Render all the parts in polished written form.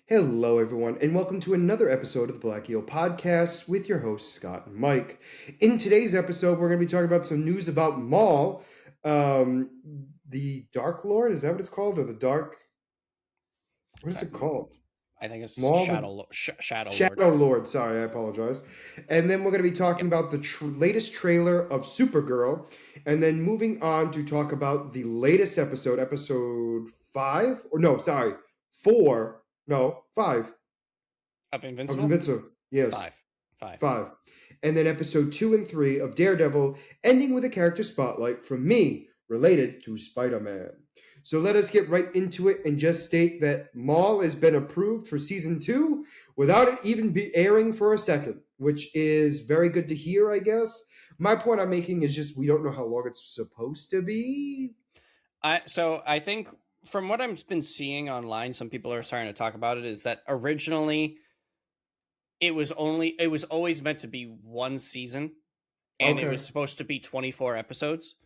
Hello, everyone, and welcome to another episode of the Black Eel Podcast with your hosts, Scott and Mike. In today's episode, we're going to be talking about some news about Maul, the Dark Lord. Is that what it's called? Or the Dark. What is it called? I think it's Maul, the Shadow Lord. Shadow Lord. Sorry, I apologize. And then we're going to be talking Yep. about the latest trailer of Supergirl, and then moving on to talk about the latest episode, episode 5, or no, sorry, 4, no, 5 Of of Invincible? Invincible. Yes. Five. Five. 5. And then episode 2 and 3 of Daredevil, ending with a character spotlight from me related to Spider-Man. So let us get right into it and just state that Maul has been approved for season 2 without it even be airing for a second, which is very good to hear, I guess. My point I'm making is just we don't know how long it's supposed to be. I think from what I've been seeing online, some people are starting to talk about it, is that originally it was always meant to be one season, and it Okay. was supposed to be 24 episodes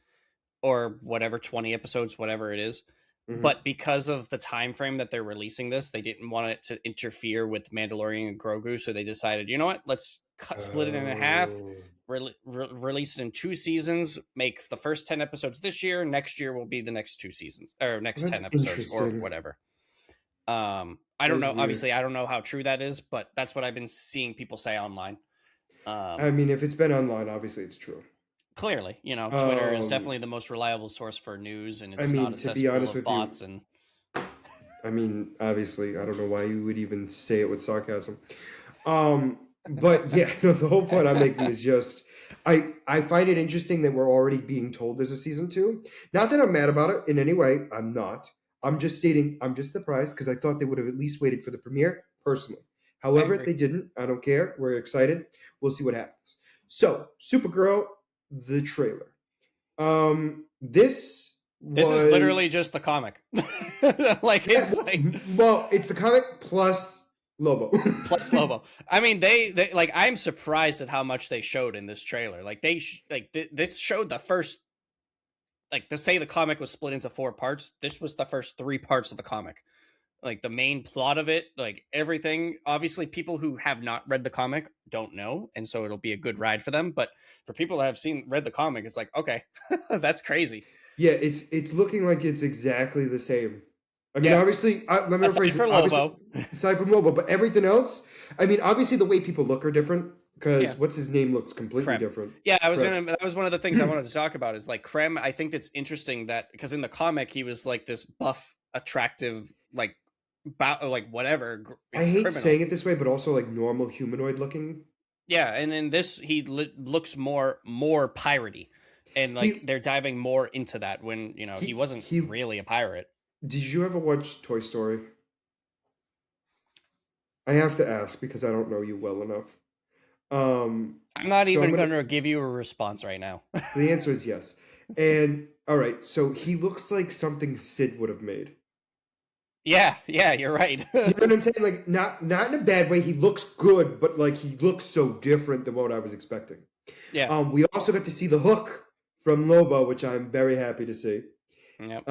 or whatever, 20 episodes, whatever it is. Mm-hmm. But because of the time frame that they're releasing this, they didn't want it to interfere with Mandalorian and Grogu, so they decided, you know what, let's split it in half, release it in 2 seasons, make the first 10 episodes this year, next year will be the next 2 seasons, or next That's 10 episodes, or interesting. whatever. I don't know. Weird. Obviously, I don't know how true that is, but that's what I've been seeing people say online. I mean, if it's been online, obviously it's true. Clearly, Twitter is definitely the most reliable source for news, and it's not a to be honest cesspool of with bots. you, And obviously, I don't know why you would even say it with sarcasm. But yeah, no, the whole point I'm making is just I find it interesting that we're already being told there's a season 2. Not that I'm mad about it in any way. I'm not. I'm just stating I'm just surprised because I thought they would have at least waited for the premiere personally. However, they didn't. I don't care. We're excited. We'll see what happens. So, Supergirl, the trailer. This is literally just the comic. It's the comic plus Lobo. Plus Lobo. I mean, they like. I'm surprised at how much they showed in this trailer. Like this showed the first. Like, to say the comic was split into 4 parts, this was the first 3 parts of the comic. Like, the main plot of it, like everything. Obviously, people who have not read the comic don't know, and so it'll be a good ride for them. But for people that have read the comic, it's like, okay, that's crazy. Yeah, it's looking like it's exactly the same. I mean, obviously, let me rephrase it. Lobo. Aside from Lobo, but everything else. I mean, obviously, the way people look are different because what's his name looks completely different. Yeah, that was one of the things I wanted to talk about. Is like Krem. I think it's interesting that because in the comic he was like this buff, attractive, like whatever. I hate criminal. saying it this way, but also like normal humanoid looking. Yeah, and in this he looks more piratey, and like they're diving more into that when he wasn't really a pirate. Did you ever watch Toy Story? I have to ask because I don't know you well enough. I'm not even going to give you a response right now. The answer is yes. And all right, so he looks like something Sid would have made. Yeah, you're right. You know what I'm saying? Like not in a bad way. He looks good, but like he looks so different than what I was expecting. Yeah. We also got to see the hook from Lobo, which I'm very happy to see. Yep.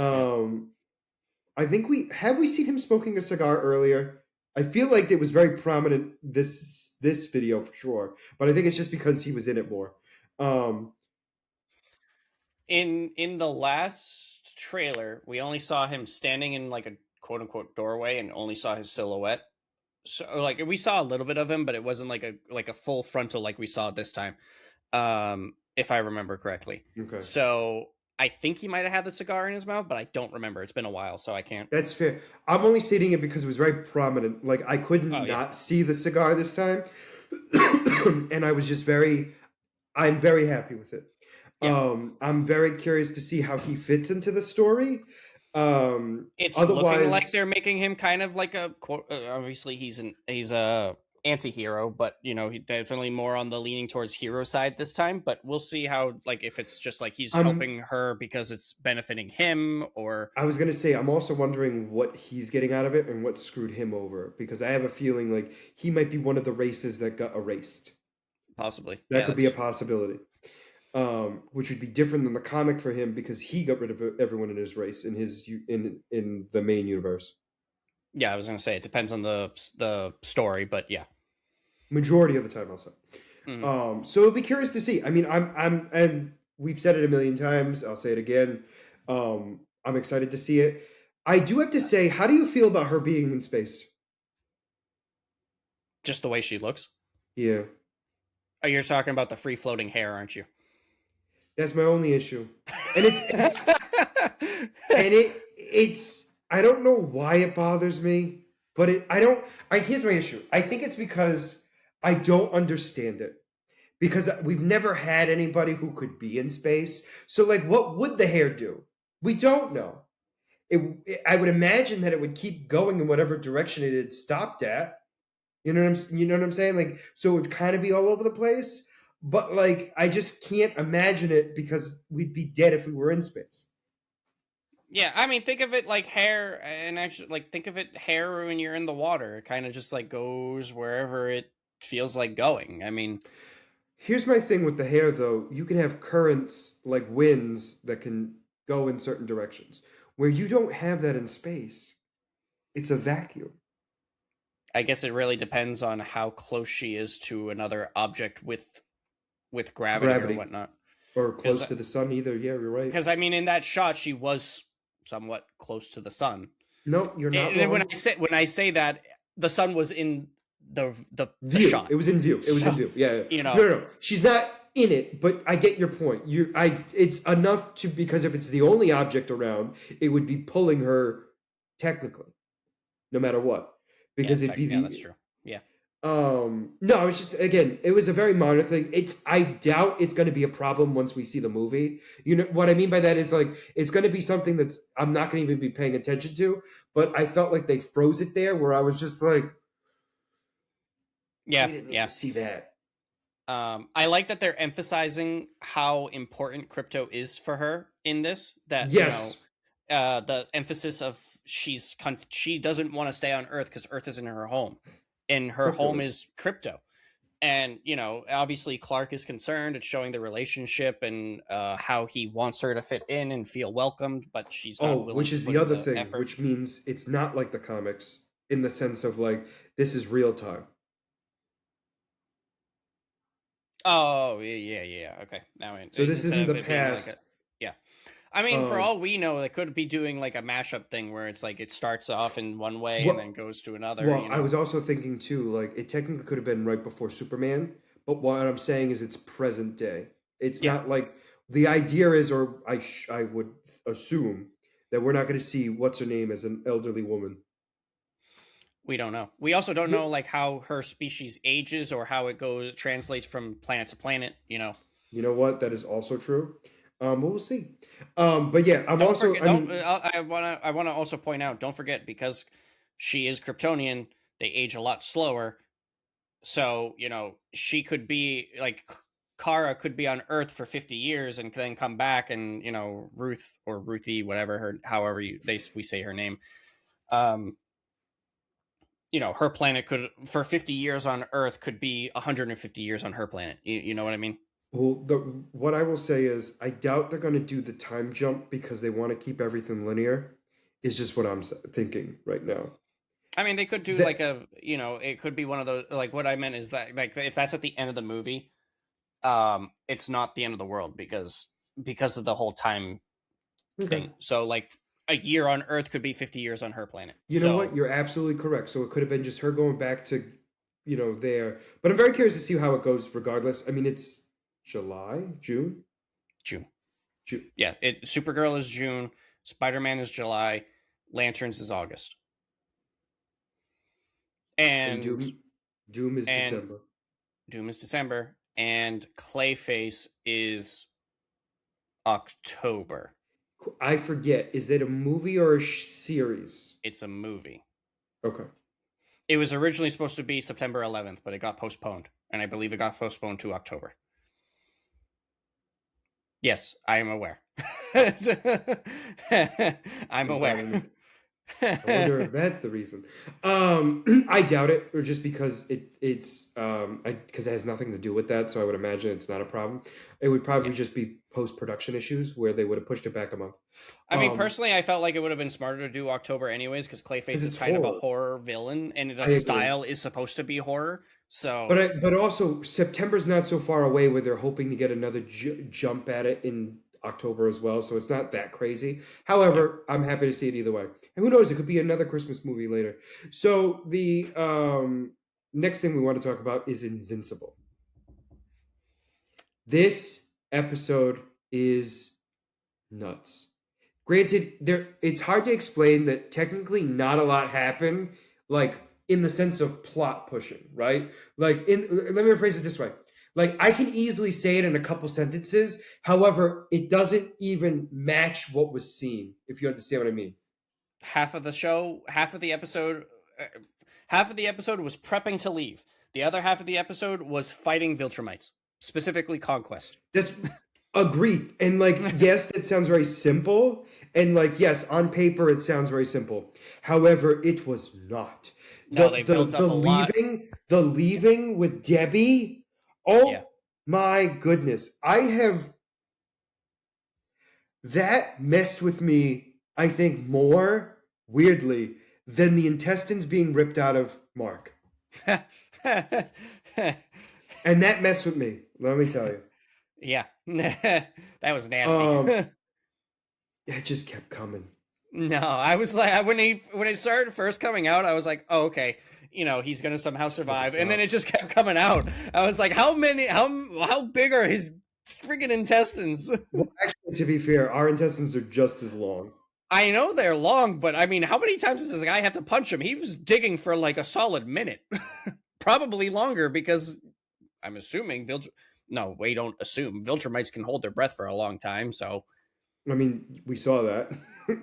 I think we seen him smoking a cigar earlier. I feel like it was very prominent this video for sure, but I think it's just because he was in it more. In the last trailer, we only saw him standing in like a quote unquote doorway and only saw his silhouette. So like we saw a little bit of him, but it wasn't like a full frontal like we saw this time. If I remember correctly. Okay. So I think he might have had the cigar in his mouth, but I don't remember. It's been a while, so I can't. That's fair. I'm only stating it because it was very prominent. Like I couldn't not see the cigar this time, and I was just I'm very happy with it. Yeah. I'm very curious to see how he fits into the story. It's looking like they're making him kind of like obviously he's a anti-hero, but he definitely more on the leaning towards hero side this time. But we'll see how, like, if it's just like he's helping her because it's benefiting him, or I was gonna say I'm also wondering what he's getting out of it and what screwed him over, because I have a feeling like he might be one of the races that got erased. Possibly. That could be a possibility. Which would be different than the comic for him because he got rid of everyone in his race in the main universe. Yeah, I was gonna say it depends on the story, but yeah. Majority of the time, I'll say. Mhm. So I'll be curious to see. I mean, and we've said it a million times. I'll say it again. I'm excited to see it. I do have to say, how do you feel about her being in space? Just the way she looks. Yeah, Oh, you're talking about the free floating hair, aren't you? that's my only issue. And it's I don't know why it bothers me, but I don't. Here's my issue. I think it's because I don't understand it. Because we've never had anybody who could be in space. So, like, what would the hair do? We don't know. I would imagine that it would keep going in whatever direction it had stopped at. You know what I'm saying? Like, so it would kind of be all over the place. But like, I just can't imagine it because we'd be dead if we were in space. Yeah, I mean, think of it like hair, and actually, like, think of it hair when you're in the water. It kind of just like goes wherever it feels like going. I mean, Here's my thing with the hair, though. You can have currents like winds that can go in certain directions. Where you don't have that in space, it's a vacuum. I guess it really depends on how close she is to another object with gravity or Gravity whatnot. or Because close to the sun, either. Yeah, you're right. I mean, in that shot, she was somewhat close to the sun. No, you're not And wrong. when I say that, the sun was in the View. shot. It was in view. It was in So view. Yeah, yeah. you No, know, no, no. She's not in it, but I get your point. It's enough to because if it's the only object around, it would be pulling her technically, no matter what, yeah, because it'd be yeah, that's the true. Yeah. no, it's just again, it was a very minor thing. I doubt it's going to be a problem once we see the movie. You know what I mean by that is like it's going to be something that's I'm not going to even be paying attention to, but I felt like they froze it there where I was just like Yeah, we didn't need to yeah. see that. I like that they're emphasizing how important crypto is for her in this. That Yes. the emphasis of she doesn't want to stay on Earth because Earth isn't her home, and her Crypto home is. is crypto. And obviously Clark is concerned. It's showing the relationship and how he wants her to fit in and feel welcomed, but she's Oh, not willing which to is put the in other the thing, effort. which means it's not like the comics in the sense of like this is real time. Oh, yeah, yeah. Okay, now So this instead isn't of the it being like a past. yeah. I mean, for Um, all we know, they could be doing like a mashup thing where it's like it starts off in one way and what? then goes to another. Well, I was also thinking too, like it technically could have been right before Superman, but what I'm saying is it's present day. It's Yeah, not like the idea is, or I would assume that we're not going to see what's her name as an elderly woman. we don't know. We also don't Yeah, know like how her species ages or how it goes translates from planet to planet. you know what? That is also true. But we'll see. But yeah, I'm Don't also. forget. I Don't mean, I wanna also point out. Don't forget because she is Kryptonian. They age a lot slower. So she could be like Kara could be on Earth for 50 years and then come back, and Ruth or Ruthie, whatever her, however we say her name. Um, her planet could for 50 years on Earth could be 150 years on her planet. You know what I mean? well, what I will say is, I doubt they're going to do the time jump because they want to keep everything linear. Is just what I'm thinking right now. I mean, they could do like That it could be one of those. Like what I meant is that like if that's at the end of the movie, it's not the end of the world because of the whole time okay. thing. So like a year on Earth could be 50 years on her planet. You know So what? You're absolutely correct. So it could have been just her going back to, there. But I'm very curious to see how it goes. Regardless, I mean, it's July, June, June. June, Yeah, Supergirl is June, Spider-Man is July, Lanterns is August. and And Doom is and December. Doom is December and Clayface is October. I forget. Is it a movie or a series? It's a movie. Okay. It was originally supposed to be September 11th, but it got postponed, and I believe it got postponed to October. Yes, I am aware. I'm I'm fine aware. with it. I wonder if that's the reason. I doubt it, or just because because it has nothing to do with that, so I would imagine it's not a problem. It would Yeah. probably just be post-production issues where they would have pushed it back a month. I mean, personally, I felt like it would have been smarter to do October anyways, because Because Clayface is it's kind of a horror. horror villain, and the I agree. style is supposed to be horror. So, But also September's not so far away where they're hoping to get another jump at it in October as well, so it's not that crazy. yeah. However, I'm happy to see it either way. And who knows, it could be another Christmas movie later. So the next thing we want to talk about is Invincible. This episode is nuts. Granted, it's hard to explain that technically not a lot happened, like in the sense of plot pushing, right? Like let me rephrase it this way. Like I can easily say it in a couple sentences, however, it doesn't even match what was seen, if you understand what I mean. Half of the show, uh, half of the episode was prepping to leave. The other half of the episode was fighting Viltrumites, specifically Conquest. That's agreed. And like, yes, that sounds very simple. And like, yes, on paper it sounds very simple. However, it was not. No, they built up a lot. The leaving with Debbie. Yeah. Oh my goodness. That messed with me, I think, more weirdly than the intestines being ripped out of Mark. And that messed with me, let me tell you. Yeah. That was nasty. Um, it just kept coming. No, I was like, when it started first coming out, I was like, oh, okay, he's gonna somehow survive, and then it just kept coming out. I was like, how big are his freaking intestines? Well, actually, to be fair, our intestines are just as long. I know they're long, but I mean, how many times does the guy have to punch him? He was digging for like a solid minute, probably longer, because I'm assuming No, we don't assume Viltrumites can hold their breath for a long time. So I mean, we saw that.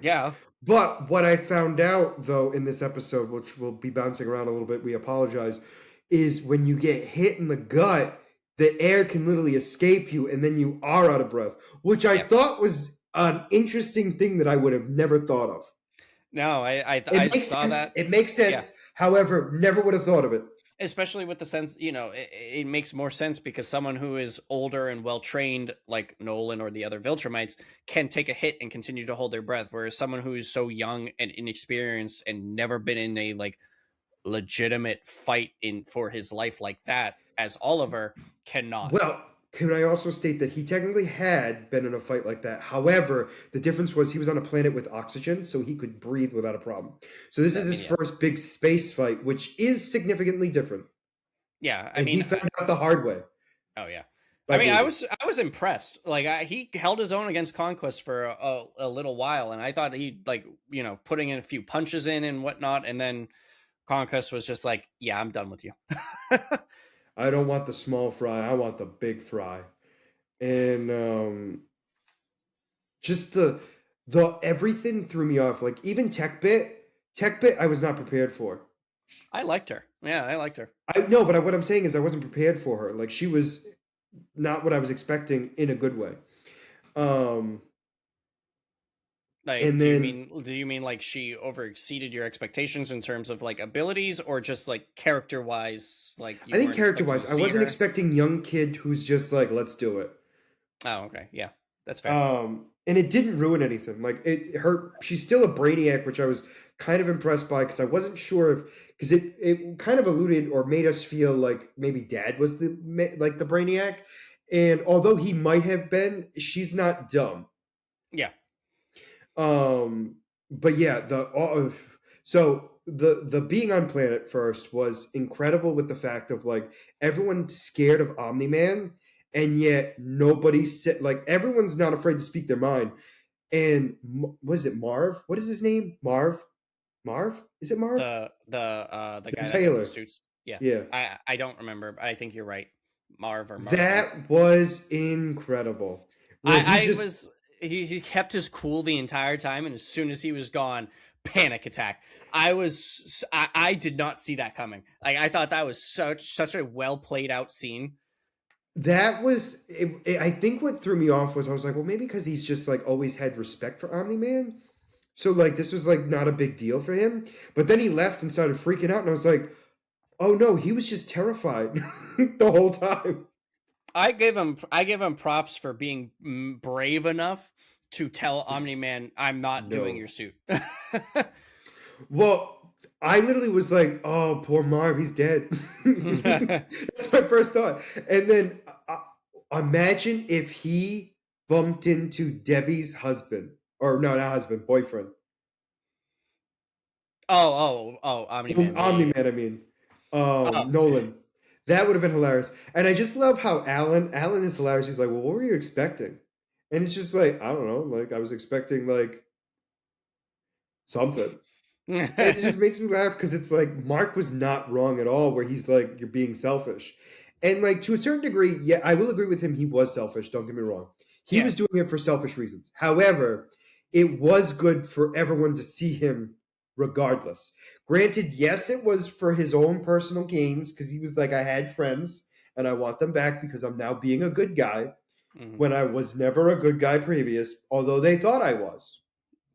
yeah, But what I found out, though, in this episode, which will be bouncing around a little bit, we apologize, is when you get hit in the gut, the air can literally escape you and then you are out of breath, which I yeah. thought was an interesting thing that I would have never thought of. No, It I makes saw sense. that. It makes Yeah. sense. However, never would have thought of it. Especially with the sense, it makes more sense because someone who is older and well trained, like Nolan or the other Viltrumites, can take a hit and continue to hold their breath, whereas someone who is so young and inexperienced and never been in a like legitimate fight in for his life like that as Oliver cannot. Well, can I also state that he technically had been in a fight like that? However, the difference was he was on a planet with oxygen, so he could breathe without a problem. So this is his Yeah. first big space fight, which is significantly different. Yeah, I And mean, he found out the hard way oh yeah. by I mean, breathing. I was impressed. Like he held his own against Conquest for a little while, and I thought he like putting in a few punches in and whatnot, and then Conquest was just like, yeah, I'm done with you. I don't want the small fry, I want the big fry. And just the everything threw me off. Like even Tech Bit I was not prepared for. I liked her. Yeah, I liked her. I no, but what I'm saying is I wasn't prepared for her. Like she was not what I was expecting in a good way. Um, Like, and then do you mean like she over exceeded your expectations in terms of like abilities, or just like character wise, like I you think weren't character expecting to wise, I see wasn't her? expecting young kid who's just like, let's do it. Oh, okay, yeah, that's fair. And it didn't ruin anything. Like she's still a brainiac, which I was kind of impressed by because I wasn't sure if because it kind of alluded or made us feel like maybe Dad was the brainiac, and although he might have been, she's not dumb. Yeah, But yeah, the being on planet first was incredible with the fact of like everyone's scared of Omni Man, and yet nobody said like everyone's not afraid to speak their mind. And what is it, Marv? What is his name? Marv? Marv? Is it Marv? the guy that does the Taylor. suits. Yeah, Yeah. I don't remember, but I think you're right. Marv or Marvin. That was incredible. Where he I just was he kept his cool the entire time, and as soon as he was gone, panic attack. I did not see that coming. Like I thought that was such a well played out scene. that was I think what threw me off was I was like, well, maybe because he's just like always had respect for Omni Man. So like this was like not a big deal for him. But then he left and started freaking out, and I was like, oh no, he was just terrified the whole time. I give him props for being brave enough to tell Omni Man, I'm not doing No. your suit. Well, I literally was like, "Oh, poor Marv, he's dead." That's my first thought. And then imagine if he bumped into Debbie's husband, or no, not husband, boyfriend, Omni Man. Yeah, Omni yeah. Man. I mean, Oh, Nolan. That would have been hilarious. And I just love how Alan is hilarious. He's like, "Well, what were you expecting?" And it's just like, I don't know. Like I was expecting like something. And it just makes me laugh because it's like Mark was not wrong at all, where he's like, you're being selfish. And like to a certain degree, yeah, I will agree with him, he was selfish, don't get me wrong. He yeah. was doing it for selfish reasons. However, it was good for everyone to see him regardless. Granted, yes, it was for his own personal gains, because he was like, I had friends and I want them back because I'm now being a good guy Mhm. when I was never a good guy previous, although they thought I was.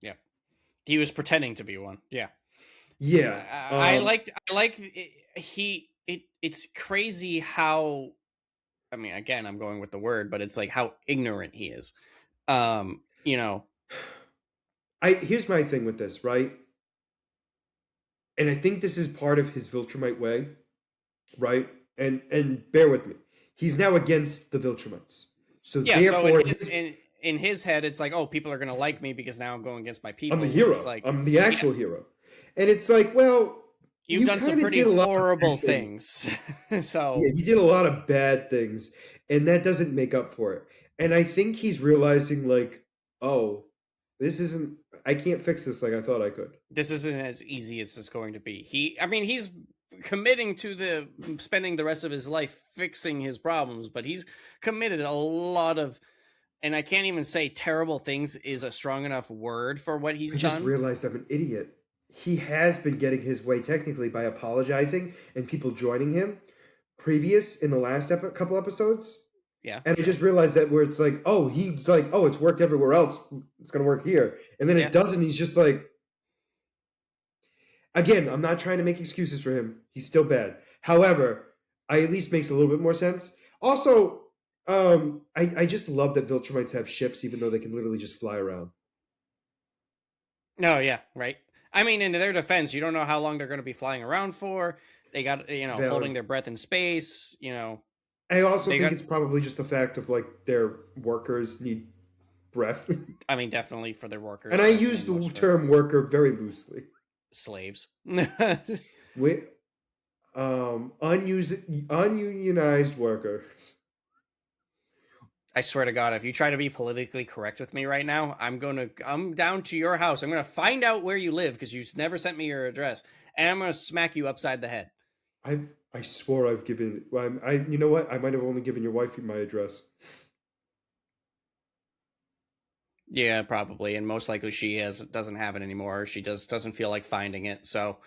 Yeah. He was pretending to be one. Yeah. Yeah. I like he it's crazy how, I mean, again, I'm going with the word, but it's like how ignorant he is. You know, I here's my thing with this, right? And I think this is part of his Viltrumite way, right? And bear with me, he's now against the Viltrumites, so yeah, so therefore in his head it's like, oh, people are going to like me because now I'm going against my I'm the people, but it's hero. like, I'm the yeah, actual hero, and it's like, well, you've you done some kind of pretty did a lot of horrible bad things. things. Yeah, So, you did a lot of bad things, and that doesn't make up for it. And I think he's realizing, like, oh, this isn't. I can't fix this like I thought I could. this isn't as easy as it's going to be. I mean, he's committing to the spending the rest of his life fixing his problems, but he's committed a lot of, and I can't even say terrible things is a strong enough word for what I he's just done. realized I'm an idiot. He has been getting his way technically by apologizing and people joining him previous in the last couple episodes. Yeah, And I sure. just realized that where it's like, oh, he's like, oh, it's worked everywhere else. It's going to work here. And then it Yeah. doesn't. He's just like, again, I'm not trying to make excuses for him. He's still bad. However, I at least makes a little bit more sense. Also, I just love that Viltrumites have ships, even though they can literally just fly around. No, yeah, right. I mean, in their defense, you don't know how long they're going to be flying around for. They got, Valid. holding their breath in space. I also They think got. it's probably just the fact of like their workers need breath. I mean, definitely for their And workers, I definitely use the most for term worker very loosely. slaves. We ununionized workers. I swear to God, if you try to be politically correct with me right now, I'm down to your house. I'm gonna find out where you live because you never sent me your address, and I'm gonna smack you upside the head. I swore I've given. Well, you know what? I might have only given your wife my address. Yeah, probably, and most likely she doesn't have it anymore. Or she doesn't feel like finding it. So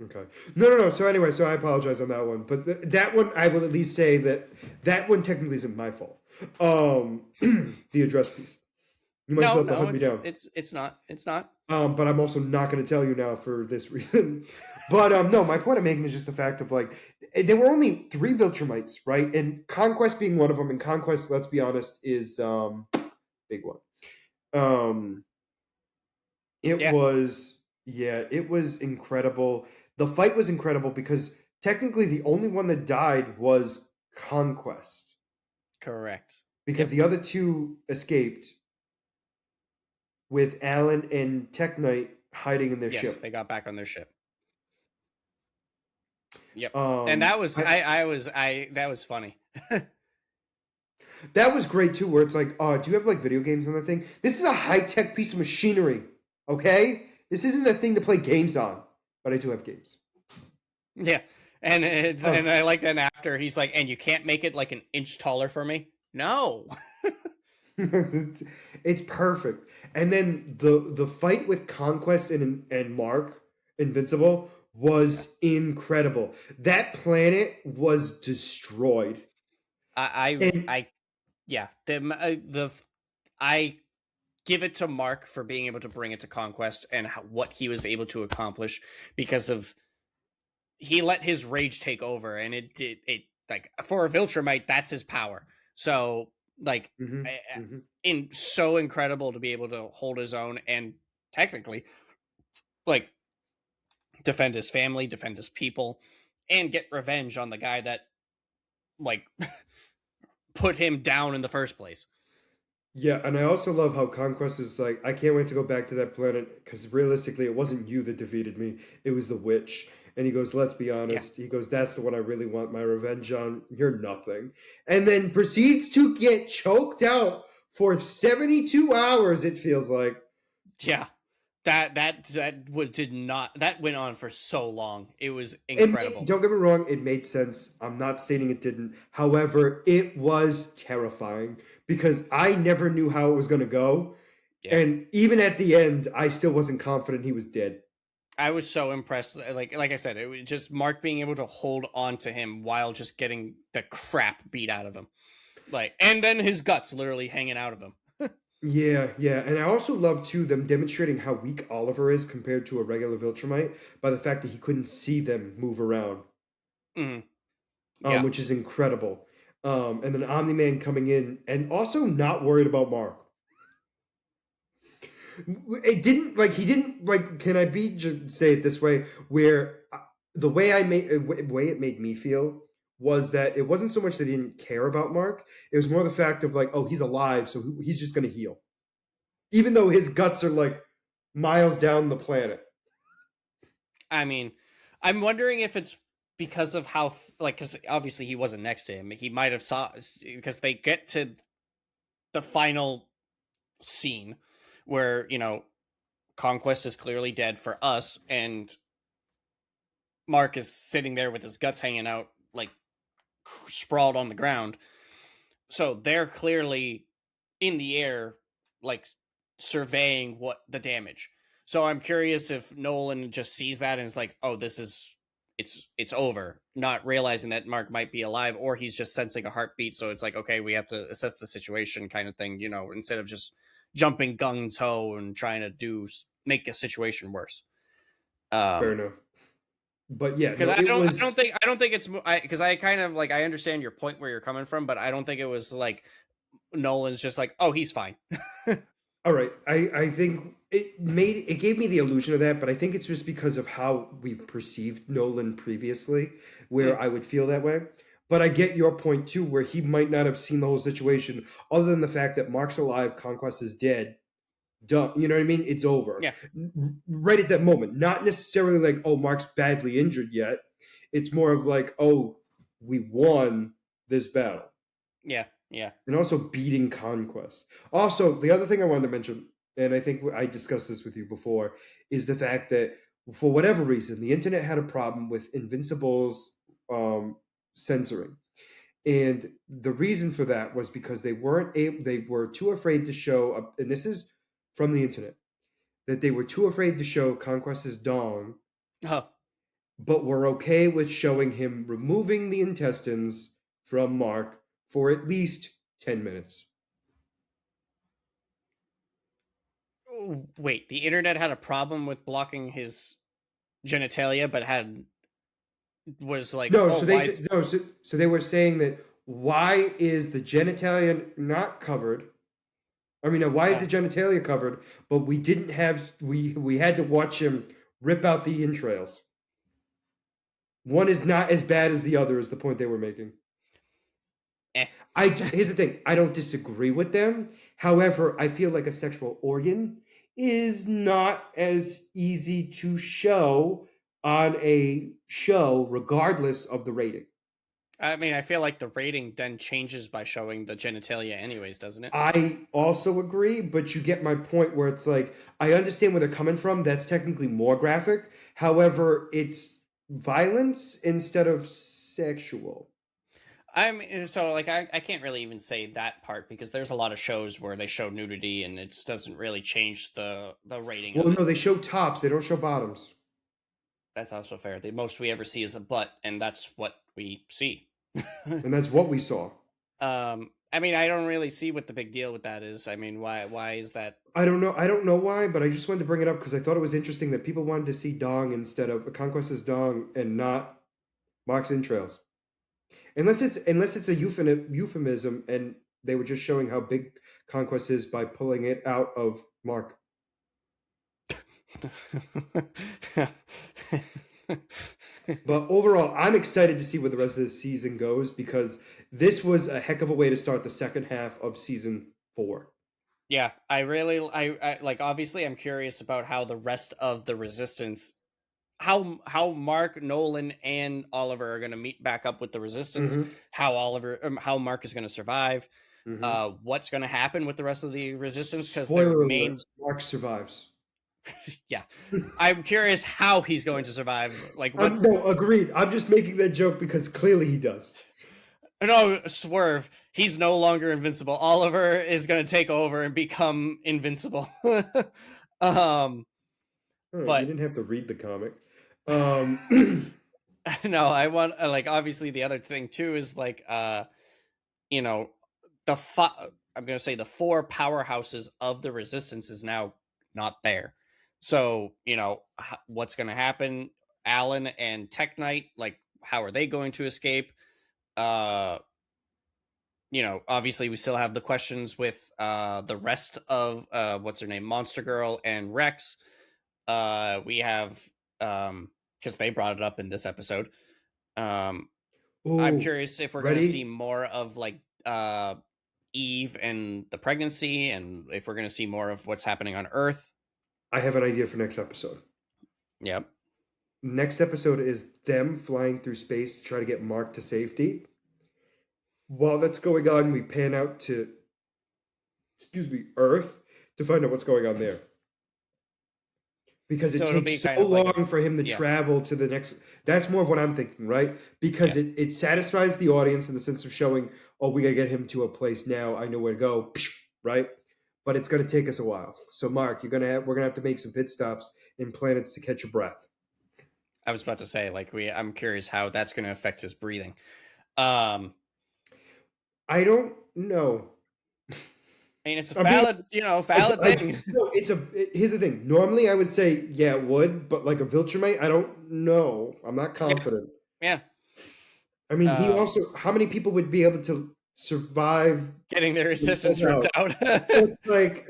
Okay. No. So anyway, so I apologize on that one, but that one I will at least say that that one technically isn't my fault. The address piece. You might no, still have to no, hunt me down. it's not. But I'm also not going to tell you now for this reason. But no, my point I'm making is just the fact of like there were only three Viltrumites, right? And Conquest being one of them. And Conquest, let's be honest, is big one. Um, it Yeah, was yeah, it was incredible. The fight was incredible because technically the only one that died was Conquest correct. because Yep. the other two escaped with Alan and Tech Knight hiding in their Yes, ship. they got back on their ship. Yep. And Um, I, that was funny. that was great too. Where it's like, oh, do you have like video games on that thing? This is a high tech piece of machinery. Okay, this isn't a thing to play games on, but I do have games. Yeah. Oh, And I like that after he's like, and you can't make it like an inch taller for me? No. it's perfect. And then the fight with Conquest and Mark Invincible Yeah. was incredible. That planet was destroyed. I And I yeah, the I give it to Mark for being able to bring it to Conquest and what he was able to accomplish because of he let his rage take over, and it did it like for a Viltrumite, that's his power. So like, Hmm. eh, eh, Hmm. in so incredible to be able to hold his own and technically like defend his family, defend his people, and get revenge on the guy that like put him down in the first place. Yeah, and I also love how Conquest is like, I can't wait to go back to that planet because realistically, it wasn't you that defeated me, it was the witch. And he goes, let's be Yeah, honest. He goes, that's the one I really want my revenge on. You're nothing. And then proceeds to get choked out for 72 hours, it feels like. yeah. That was did not that went on for so long. It was And incredible. don't get me wrong, it made sense. I'm not stating it didn't. However, it was terrifying because I never knew how it was going to go. Yeah. And even at the end, I still wasn't confident he was dead. I was so impressed. Like I said, it was just Mark being able to hold on to him while just getting the crap beat out of him. Like, and then his guts literally hanging out of him. Yeah, yeah. And I also love too them demonstrating how weak Oliver is compared to a regular Viltrumite by the fact that he couldn't see them move around, Mhm. Yeah. which is incredible. And then Omni-Man coming in and also not worried about Mark. It didn't like he didn't like. Can I be just say it this way? Where the way I made way it made me feel was that it wasn't so much that he didn't care about Mark. It was more the fact of like, oh, he's alive, so he's just gonna heal, even though his guts are like miles down the planet. I mean, I'm wondering if it's because of how like because obviously he wasn't next to him. He might have saw because they get to the final scene where Conquest is clearly dead for us, and Mark is sitting there with his guts hanging out, like sprawled on the ground. So they're clearly in the air, like surveying what the damage. So I'm curious if Nolan just sees that and is like, "Oh, this is it's over," not realizing that Mark might be alive, or he's just sensing a heartbeat. So it's like, okay, we have to assess the situation, kind of thing, instead of just jumping gung ho and trying to make a situation worse. Fair Um, enough. But yeah, because no, I it don't, was. I don't think it's because I kind of like I understand your point where you're coming from, but I don't think it was like Nolan's just like, oh, he's fine. All right. I think it gave me the illusion of that, but I think it's just because of how we've perceived Nolan previously, Mm, where I would feel that way. But I get your point too, where he might not have seen the whole situation, other than the fact that Mark's alive, Conquest is dead. Done. You know what I mean? It's over. yeah, Right at that moment. Not necessarily like, oh, Mark's badly injured yet. It's more of like, oh, we won this battle. yeah, yeah. And also beating Conquest. Also, the other thing I wanted to mention, and I think I discussed this with you before, is the fact that for whatever reason, the internet had a problem with Invincible's censoring. And the reason for that was because they were too afraid to show, and this is from the internet, that they were too afraid to show Conquest's dong, Oh, but were okay with showing him removing the intestines from Mark for at least 10 minutes. wait. The internet had a problem with blocking his genitalia, but had was like, No, oh, so they why said is no, so they were saying that why is the genitalia not covered? I mean, why is uh, the genitalia covered? But we didn't have we had to watch him rip out the entrails. One is not as bad as the other. Is the point they were making? eh? Here's the thing. I don't disagree with them. However, I feel like a sexual organ is not as easy to show on a show, regardless of the rating. I mean, I feel like the rating then changes by showing the genitalia, anyways, doesn't it? I also agree, but you get my point where it's like I understand where they're coming from. That's technically more graphic. However, it's violence instead of sexual. I mean, so like I can't really even say that part because there's a lot of shows where they show nudity and it doesn't really change the rating Well, of it. no, they show tops. They don't show bottoms, That's also fair. The most we ever see is a butt, and that's what we see. and that's what we saw. I mean, I don't really see what the big deal with that is. I mean, why is that? I don't know why, but I just wanted to bring it up because I thought it was interesting that people wanted to see Dong instead of Conquest's Dong and not Mark's entrails. Unless it's a euphemism and they were just showing how big Conquest is by pulling it out of Mark. But overall, I'm excited to see where the rest of the season goes because this was a heck of a way to start the second half of season 4. Yeah, I really I like obviously I'm curious about how the rest of the resistance how Mark, Nolan, and Oliver are going to meet back up with the resistance, Mm-hmm. how Mark is going to survive, Mm-hmm. what's going to happen with the rest of the resistance because their Spoiler main alert: Mark survives. yeah. I'm curious how he's going to survive. Like what's No, agreed. I'm just making that joke because clearly he does. no swerve. He's no longer invincible. Oliver is going to take over and become invincible. um All right, you but didn't have to read the comic. Um, no, I want like obviously the other thing too is like you know the I'm going to say the four powerhouses of the resistance is now not there. So, what's going to happen? Alan and Tech Knight, like how are they going to escape? Uh obviously we still have the questions with the rest of what's her name, Monster Girl and Rex. We have because they brought it up in this episode. Um I'm oh, curious if we're going to see ready? more of like Eve and the pregnancy, and if we're going to see more of what's happening on Earth. I have an idea for next episode. Yep. Next episode is them flying through space to try to get Mark to safety. While that's going on, we pan out to, excuse me, Earth to find out what's going on there. Because it So it'll be takes so kind of like long for him to yeah, travel to the next. That's more of what I'm thinking, right? Because yeah. it satisfies the audience in the sense of showing, oh, we got to get him to a place now. I know where to go, right? But it's going to take us a while. So, Mark, we're gonna have to make some pit stops in planets to catch your breath. I was about to say like I'm curious how that's going to affect his breathing. Um, I don't know. I mean, it's a I mean, valid thing. no, here's the thing. Normally, I would say yeah, it would, but like a Viltrumite, I don't know. I'm not Yeah, confident. yeah. I mean, he Um, also. How many people would be able to survive Getting their being pulled assistants ripped out? out. So it's like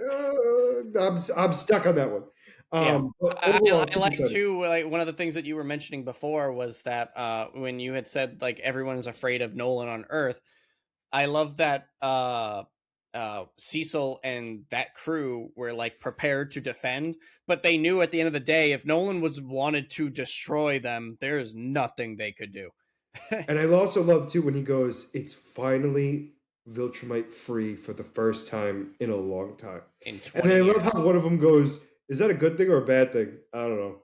I'm stuck on that one. Yeah. But overall, I super like excited. too, like one of the things that you were mentioning before was that when you had said like everyone is afraid of Nolan on Earth, I love that Cecil and that crew were like prepared to defend, but they knew at the end of the day if Nolan was wanted to destroy them, there is nothing they could do. And I also love too when he goes, "It's finally Viltrumite free for the first time in a long time." In And then 20 I love years. how one of them goes, "Is that a good thing or a bad thing?" I don't know.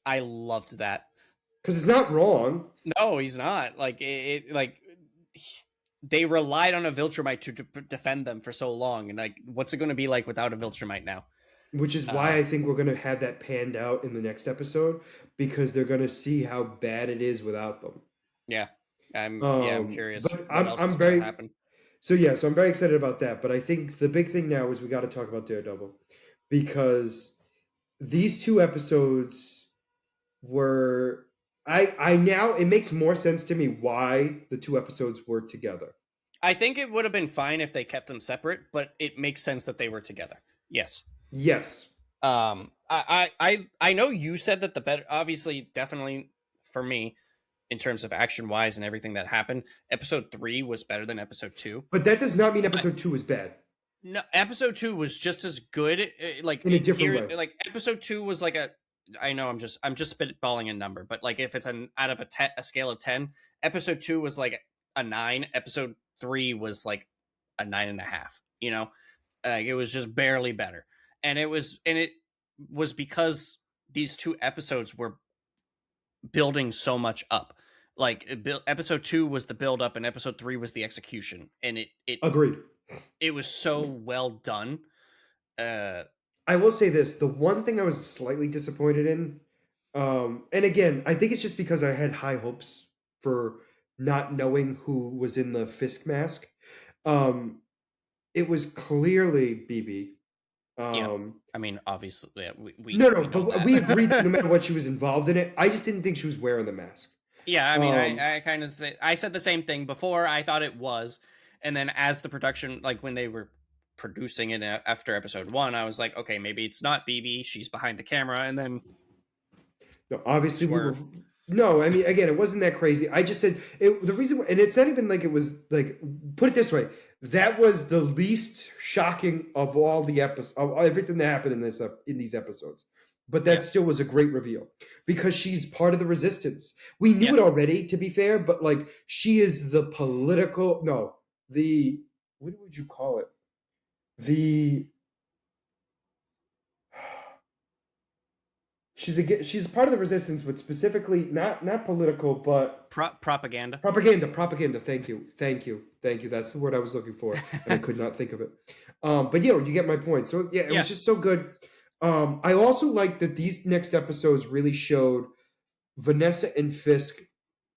I loved that. Because it's not wrong, No, he's not. Like they relied on a Viltrumite to defend them for so long, and like, what's it going to be like without a Viltrumite now? which is why Uh, I think we're going to have that panned out in the next episode because they're going to see how bad it is without them. yeah, I'm curious But what else I'm is going to very happen. so I'm very excited about that. But I think the big thing now is we got to talk about Daredevil because these two episodes were I now it makes more sense to me why the two episodes were together. I think it would have been fine if they kept them separate, but it makes sense that they were together. Yes. Yes, I know you said that the better, obviously, definitely for me, in terms of action wise and everything that happened, episode 3 was better than episode 2. but that does not mean But episode 2 is bad no, episode 2 was just as good. in a different way. Like episode 2 was like a. I know I'm just spitballing a number, but like if it's an out of a scale of 10, episode 2 was like a 9. Episode 3 was like a 9.5. It was just barely better, and it was because these two episodes were building so much up. Like episode 2 was the build up, and episode 3 was the execution, and Agreed. it was so well done. Uh, I will say this: the one thing I was slightly disappointed in, and again, I think it's just because I had high hopes for not knowing who was in the Fisk mask. Um, it was clearly BB. Yeah. Um, I mean, obviously, yeah, no, no, we know but that. we agreed that no matter what, she was involved in it. I just didn't think she was wearing the mask. Yeah, I mean, Um, I kind of say I said the same thing before. I thought it was, and then as the production, like when they were producing it after episode one, I was like, okay, maybe it's not BB. She's behind the camera, and then no, obviously we were. swerve. No, I mean, again, it wasn't that crazy. I just said the reason, and it's not even like it was like. Put it this way: that was the least shocking of all the episodes, of everything that happened in this in these episodes. But Yeah, that still was a great reveal because she's part of the resistance. We knew yeah. it already, to be fair, but like she is the political. No, the what would you call it? The she's part of the resistance, but specifically not political, but Propaganda. propaganda. Thank you. That's the word I was looking for, and I could not think of it. But you get my point. So yeah, it Yeah, was just so good. I also like that these next episodes really showed Vanessa and Fisk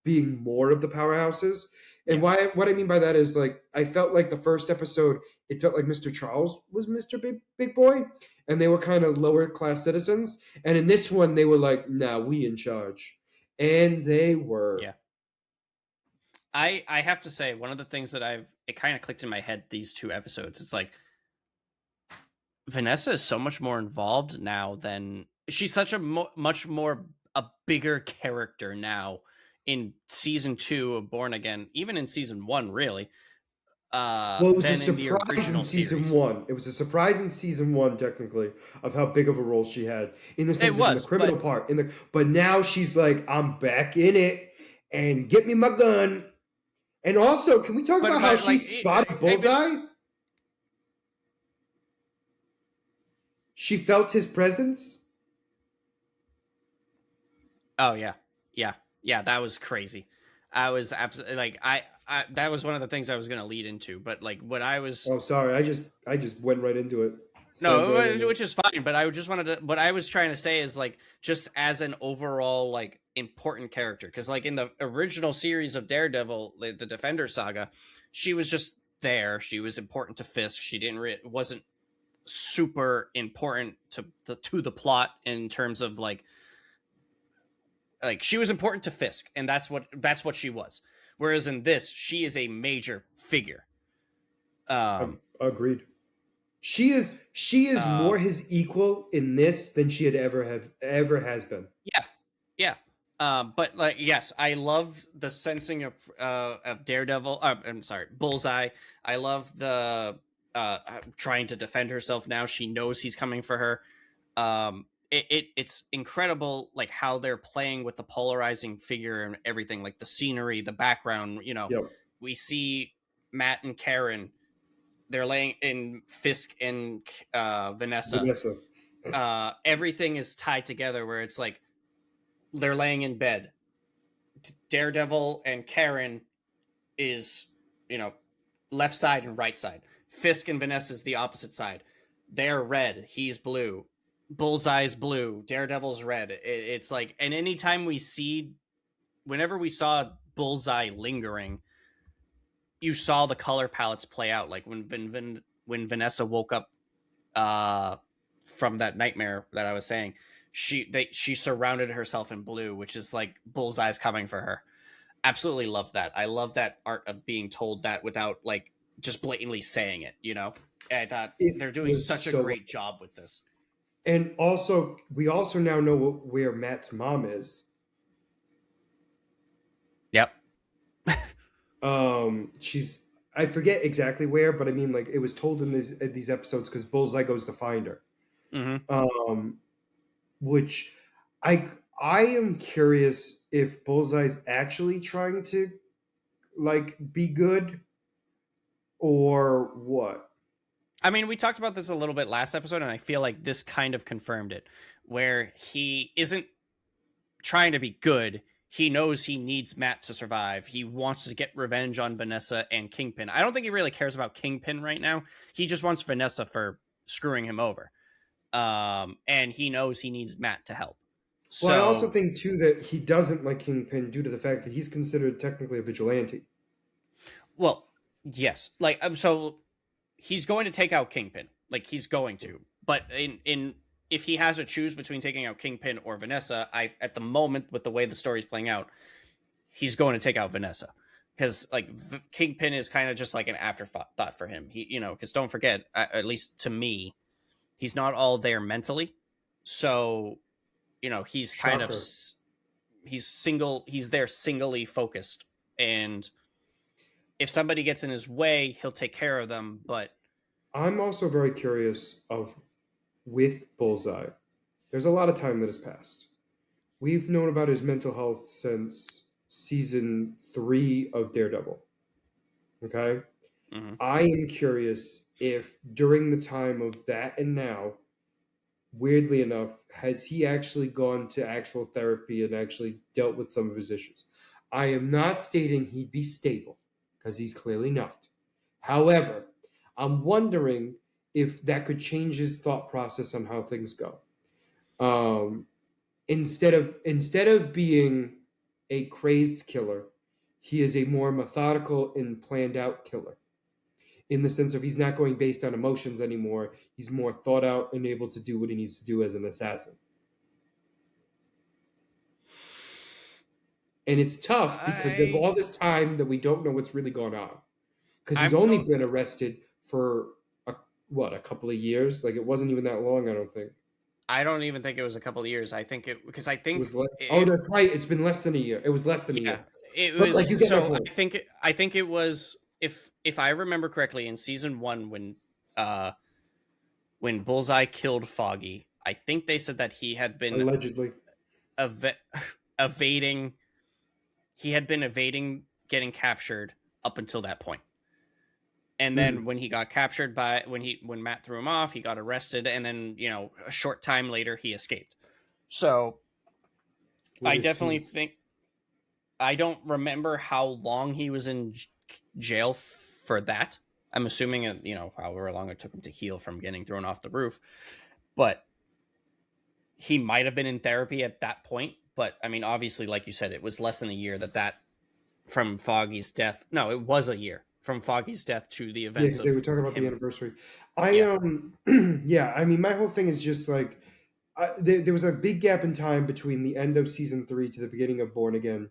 being more of the powerhouses. And yeah, why what I mean by that is like I felt like the first episode, it felt like Mr. Charles was Mr. Big Boy, and they were kind of lower class citizens. And in this one, they were like, "Nah, we in charge," and they were. yeah. I have to say one of the things that it kind of clicked in my head these two episodes. It's like Vanessa is so much more involved now than she's such a much more a bigger character now in season 2 of Born Again, even in season 1 really, Well, it was a than in the surprise in original season series. one. It was a surprise in season one, technically, of how big of a role she had in the It sense of in the was, criminal part. But now she's like, I'm back in it, and get me my gun. And also, can we talk about how but she like spotted but Bullseye? She felt his presence. oh yeah. Yeah. Yeah, that was crazy. I was absolutely like I that was one of the things I was going to lead into, but like what I was Oh, sorry, I just went right into it. Slammed no, right into it. which is fine, but I just wanted to. What I was trying to say is like just as an overall like important character, because like in the original series of Daredevil, the Defender saga, she was just there. She was important to Fisk. She didn't wasn't super important to the plot in terms of like she was important to Fisk, and that's what she was. Whereas in this, she is a major figure. Um, Agreed. She is more um, his equal in this than she had ever has been. yeah, yeah. But like, yes, I love the sensing of Daredevil. I'm sorry, Bullseye. I love the trying to defend herself now. She knows he's coming for her. It's incredible, like how they're playing with the polarizing figure and everything, like the scenery, the background. Yep. We see Matt and Karen. They're laying in Fisk and Vanessa. Vanessa. Everything is tied together, where it's like they're laying in bed. Daredevil and Karen is, you know, left side and right side. Fisk and Vanessa's the opposite side. They're red. He's blue. Bullseye's blue. Daredevil's red. It's like, and anytime whenever we saw Bullseye lingering, you saw the color palettes play out. Like when Vanessa woke up from that nightmare that I was saying, she surrounded herself in blue, which is like Bullseye's coming for her. Absolutely love that. I love that art of being told that without like just blatantly saying it. And I thought It they're doing was such a so, great job with this. and also we also now know where Matt's mom is. Yep. She's I forget exactly where, but I mean like it was told in these episodes because Bullseye goes to find her. Mm-hmm. Um, which I I am curious if Bullseye's actually trying to like be good or what. I mean, we talked about this a little bit last episode, and I feel like this kind of confirmed it, where he isn't trying to be good. He knows he needs Matt to survive. He wants to get revenge on Vanessa and Kingpin. I don't think he really cares about Kingpin right now. He just wants Vanessa for screwing him over. And he knows he needs Matt to help. Well, I also So, think too that he doesn't like Kingpin due to the fact that he's considered technically a vigilante. well, yes. So he's going to take out Kingpin. Like, he's going to. but in if he has to choose between taking out Kingpin or Vanessa, I at the moment with the way the story's playing out, he's going to take out Vanessa because like Kingpin is kind of just like an afterthought for him. He, because don't forget, at least to me, he's not all there mentally, so he's kind of Shocker. he's there singly focused, and if somebody gets in his way, he'll take care of them. But I'm also very curious of with Bullseye. There's a lot of time that has passed. We've known about his mental health since season 3 of Daredevil. Okay? mhm. I am curious if during the time of that and now, weirdly enough, has he actually gone to actual therapy and actually dealt with some of his issues? I am not stating he'd be stable, because he's clearly not. However, I'm wondering if that could change his thought process on how things go. Um, instead of being a crazed killer, he is a more methodical and planned out killer. In the sense of he's not going based on emotions anymore. He's more thought out and able to do what he needs to do as an assassin. And it's tough because of I all this time that we don't know what's really going on. Because he's I'm only go been arrested for a couple of years. Like it wasn't even that long, I don't think. I don't even think it was a couple of years. I think it because I It think was less. Oh, if that's right. It's been less than a year. It was less than a yeah, year. it But like, was you get my so point. I think it was if I remember correctly in season 1 when Bullseye killed Foggy, I think they said that he had been Allegedly. eva- evading getting captured up until that point. And then Mm, when he got captured by when Matt threw him off, he got arrested, and then a short time later he escaped. So with I his definitely teeth. think I don't remember how long he was in jail for that. I'm assuming however long it took him to heal from getting thrown off the roof, but he might have been in therapy at that point. But I mean, obviously, like you said, it was less than a year that from Foggy's death. No, it was a year from Foggy's death to the Yeah, events because they of were talking about the him. anniversary. Yeah. Yeah. I mean, my whole thing is just like there was a big gap in time between the end of season 3 to the beginning of Born Again,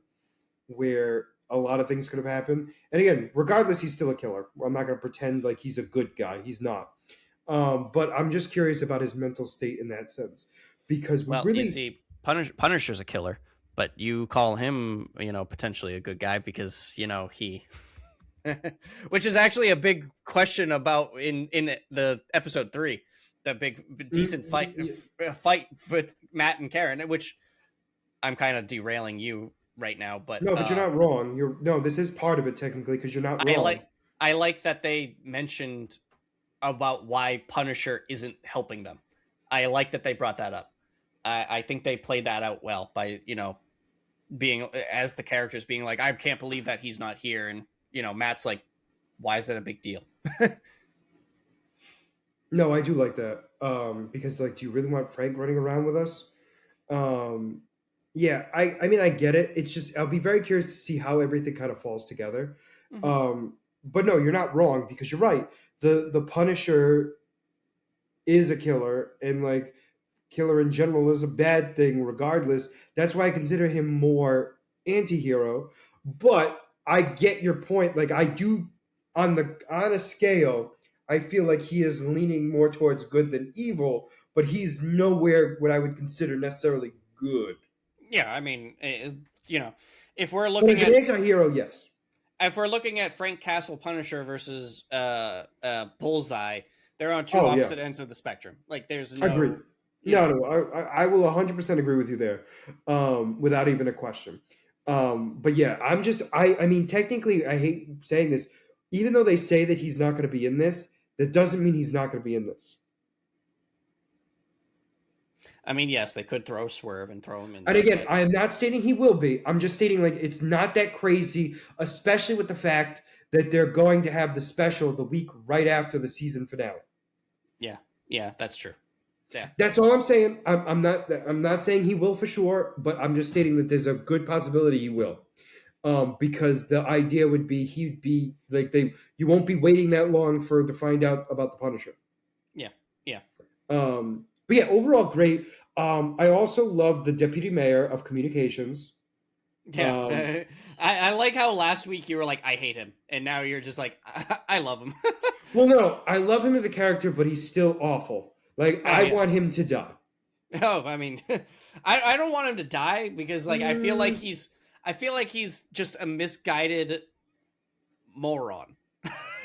where a lot of things could have happened. And again, regardless, he's still a killer. I'm not going to pretend like he's a good guy. He's not. But I'm just curious about his mental state in that sense, because we Well, you really, see, Punisher's a killer, but you call him, potentially a good guy because he, which is actually a big question about in the episode 3, the big decent fight with Matt and Karen, which I'm kind of derailing you right now, but no, but you're not wrong. You're no, this is part of it technically because you're not I wrong. like I like that they mentioned about why Punisher isn't helping them. I like that they brought that up. I think they played that out well by being as the characters being like, I can't believe that he's not here, and Matt's like, why is that a big deal? No, I do like that. Because like, do you really want Frank running around with us? Um, yeah, I mean, I get it. It's just I'll be very curious to see how everything kind of falls together. Mm-hmm. But no, you're not wrong because you're right. The Punisher is a killer, and like killer in general is a bad thing regardless. That's why I consider him more anti-hero. But I get your point. Like I do on a scale, I feel like he is leaning more towards good than evil, but he's nowhere what I would consider necessarily good. Yeah, I mean, if we're But looking as an at anti-hero, yes. Frank Castle Punisher versus Bullseye, they're on two Oh yeah. opposite ends of the spectrum. Like, there's Agreed. no, you No, know, no, I will 100% agree with you there, without even a question. But yeah, I mean, technically, I hate saying this. Even though they say that he's not going to be in this, that doesn't mean he's not going to be in this. I mean, yes, they could throw Swerve and throw him in And there, again, but I am not stating he will be. I'm just stating like it's not that crazy, especially with the fact that they're going to have the special the week right after the season finale. yeah, yeah, that's true. Yeah, That's all I'm saying. I'm not saying he will for sure, but I'm just stating that there's a good possibility he will. Because the idea would be he'd be like you won't be waiting that long to find out about the Punisher. yeah, yeah. But yeah, overall great. I also love the deputy mayor of communications. Yeah, Um, I like how last week you were like, I hate him, and now you're just like, I love him. well, no, I love him as a character, but he's still awful. Like Oh I yeah. want him to die. Oh, I mean, I don't want him to die because like Mm, I feel like he's just a misguided moron.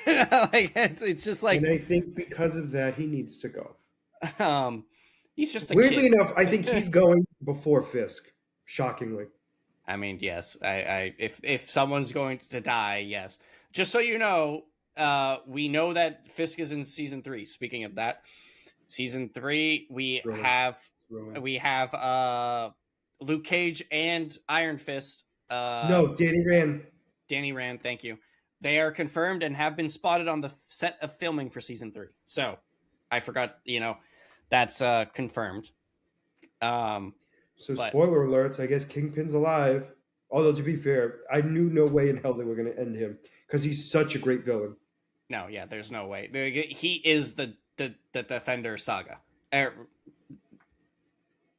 Like it's just like and I think because of that, he needs to go. um he's just a Weirdly kid. enough, I think he's going before Fisk. Shockingly. I mean, yes, I if someone's going to die, yes. Just so you know, we know that Fisk is in season 3. Speaking of that, season 3, Thrilling. Thrilling. we have Luke Cage and Iron Fist. No, Danny Rand. Danny Rand, thank you. They are confirmed and have been spotted on the set of filming for season 3. So I forgot, that's confirmed. Um, So but spoiler alerts, I guess Kingpin's alive. Although to be fair, I knew no way in hell they were going to end him because he's such a great villain. no, yeah, there's no way. He is the Defender saga. Er,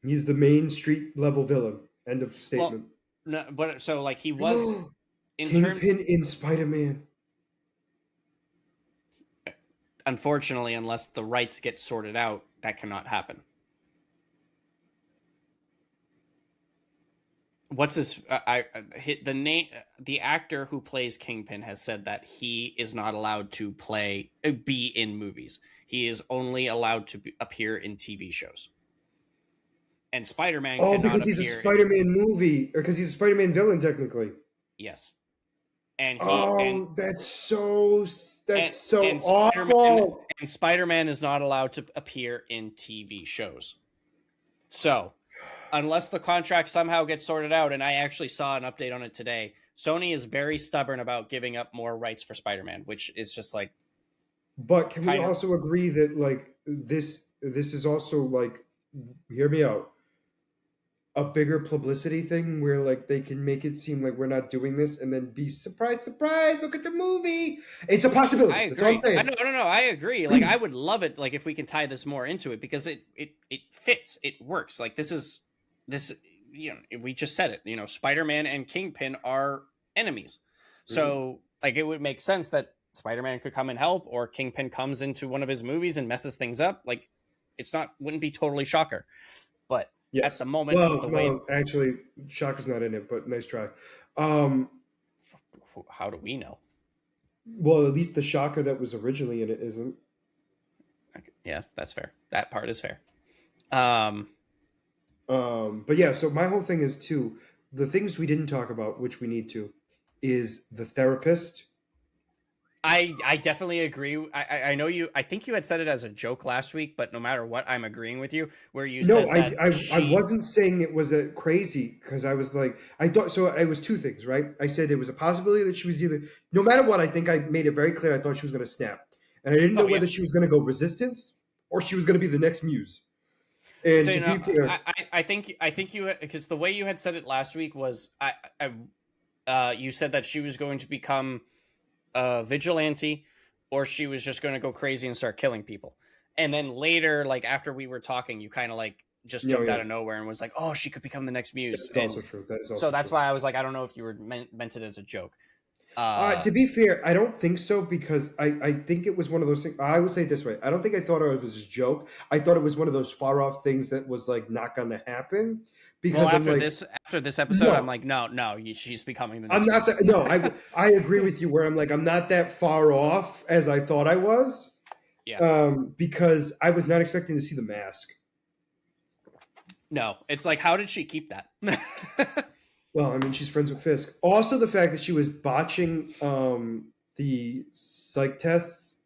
He's the main street level villain. End of well, statement. no, but so like he was in terms. Kingpin in Spider-Man. Unfortunately, unless the rights get sorted out, that cannot happen. What's his hit the name the actor who plays Kingpin has said that he is not allowed to be in movies. He is only allowed to appear in TV shows. And Spider-Man Oh, cannot because he's a appear in Spider-Man movie, or because he's a Spider-Man villain technically. yes. And he Oh, that's so and Spider-Man awful. and Spider-Man is not allowed to appear in TV shows. So, unless the contract somehow gets sorted out, and I actually saw an update on it today, Sony is very stubborn about giving up more rights for Spider-Man, which is just like But can we kind of also agree that like this is also like, hear me out, a bigger publicity thing where like they can make it seem like we're not doing this and then be surprised, surprise, look at the movie. It's a possibility. I That's all I'm agree. I saying. no, I agree. Like I would love it like if we can tie this more into it because it fits. It works. Like this we just said it, Spider-Man and Kingpin are enemies. Mhm. So like it would make sense that Spider-Man could come and help or Kingpin comes into one of his movies and messes things up. Like wouldn't be totally shocker. But at Yes. the moment with Well, the way no, actually, Shaka's not in it, but nice try. Um, how do we know? well, at least the Shaka that was originally in it isn't. Yeah, that's fair. That part is fair. Um But yeah, so my whole thing is too, the things we didn't talk about, which we need to, is the therapist. I definitely agree. I know you. I think you had said it as a joke last week, but no matter what, I'm agreeing with you. Where you No, said that I she. wasn't saying it was a crazy because I was like I thought so. It was two things, right? I said it was a possibility that she was either, no matter what. I think I made it very clear. I thought she was going to snap, and I didn't know Oh yeah. whether she was going to go resistance or she was going to be the next muse. And So to be fair, I think you because the way you had said it last week was you said that she was going to become a vigilante, or she was just going to go crazy and start killing people. And then later, like after we were talking, you kind of like just no, jumped yeah, out of nowhere and was like, "Oh, she could become the next that muse." is And also true. That is so also that's true. why I was like, I don't know if you were meant it as a joke. Uh, To be fair, I don't think so because I think it was one of those things. I would say it this way: I don't think I thought it was a joke. I thought it was one of those far off things that was like not going to happen well, because I'm like, after this episode, I'm no, like, no, she's becoming the I'm next not muse. that. No, I agree with you where I'm like I'm not that far off as I thought I was, Yeah. because I was not expecting to see the mask. No, it's like, how did she keep that? Well, I mean, she's friends with Fisk. Also, the fact that she was botching the psych tests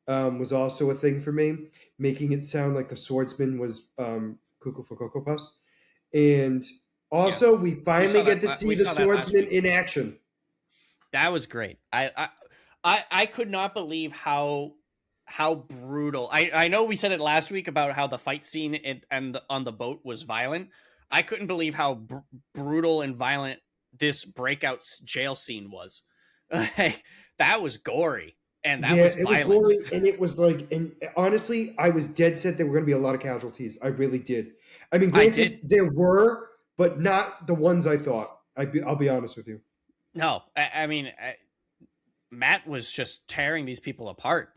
was also a thing for me, making it sound like the swordsman was Cuckoo for Cocoa Puffs. And Yeah, also, we finally get to see we the saw that last swordsman week. in action. That was great. I could not believe how brutal. I know we said it last week about how the fight scene on the boat was violent. I couldn't believe how brutal and violent this breakout jail scene was. Like, that was gory. and that Yeah, was it was violent. gory, and it was like, and honestly, I was dead set there were going to be a lot of casualties. I really did. I mean, I granted, did there were, but not the ones I thought. I'll be honest with you, no. I mean, Matt was just tearing these people apart.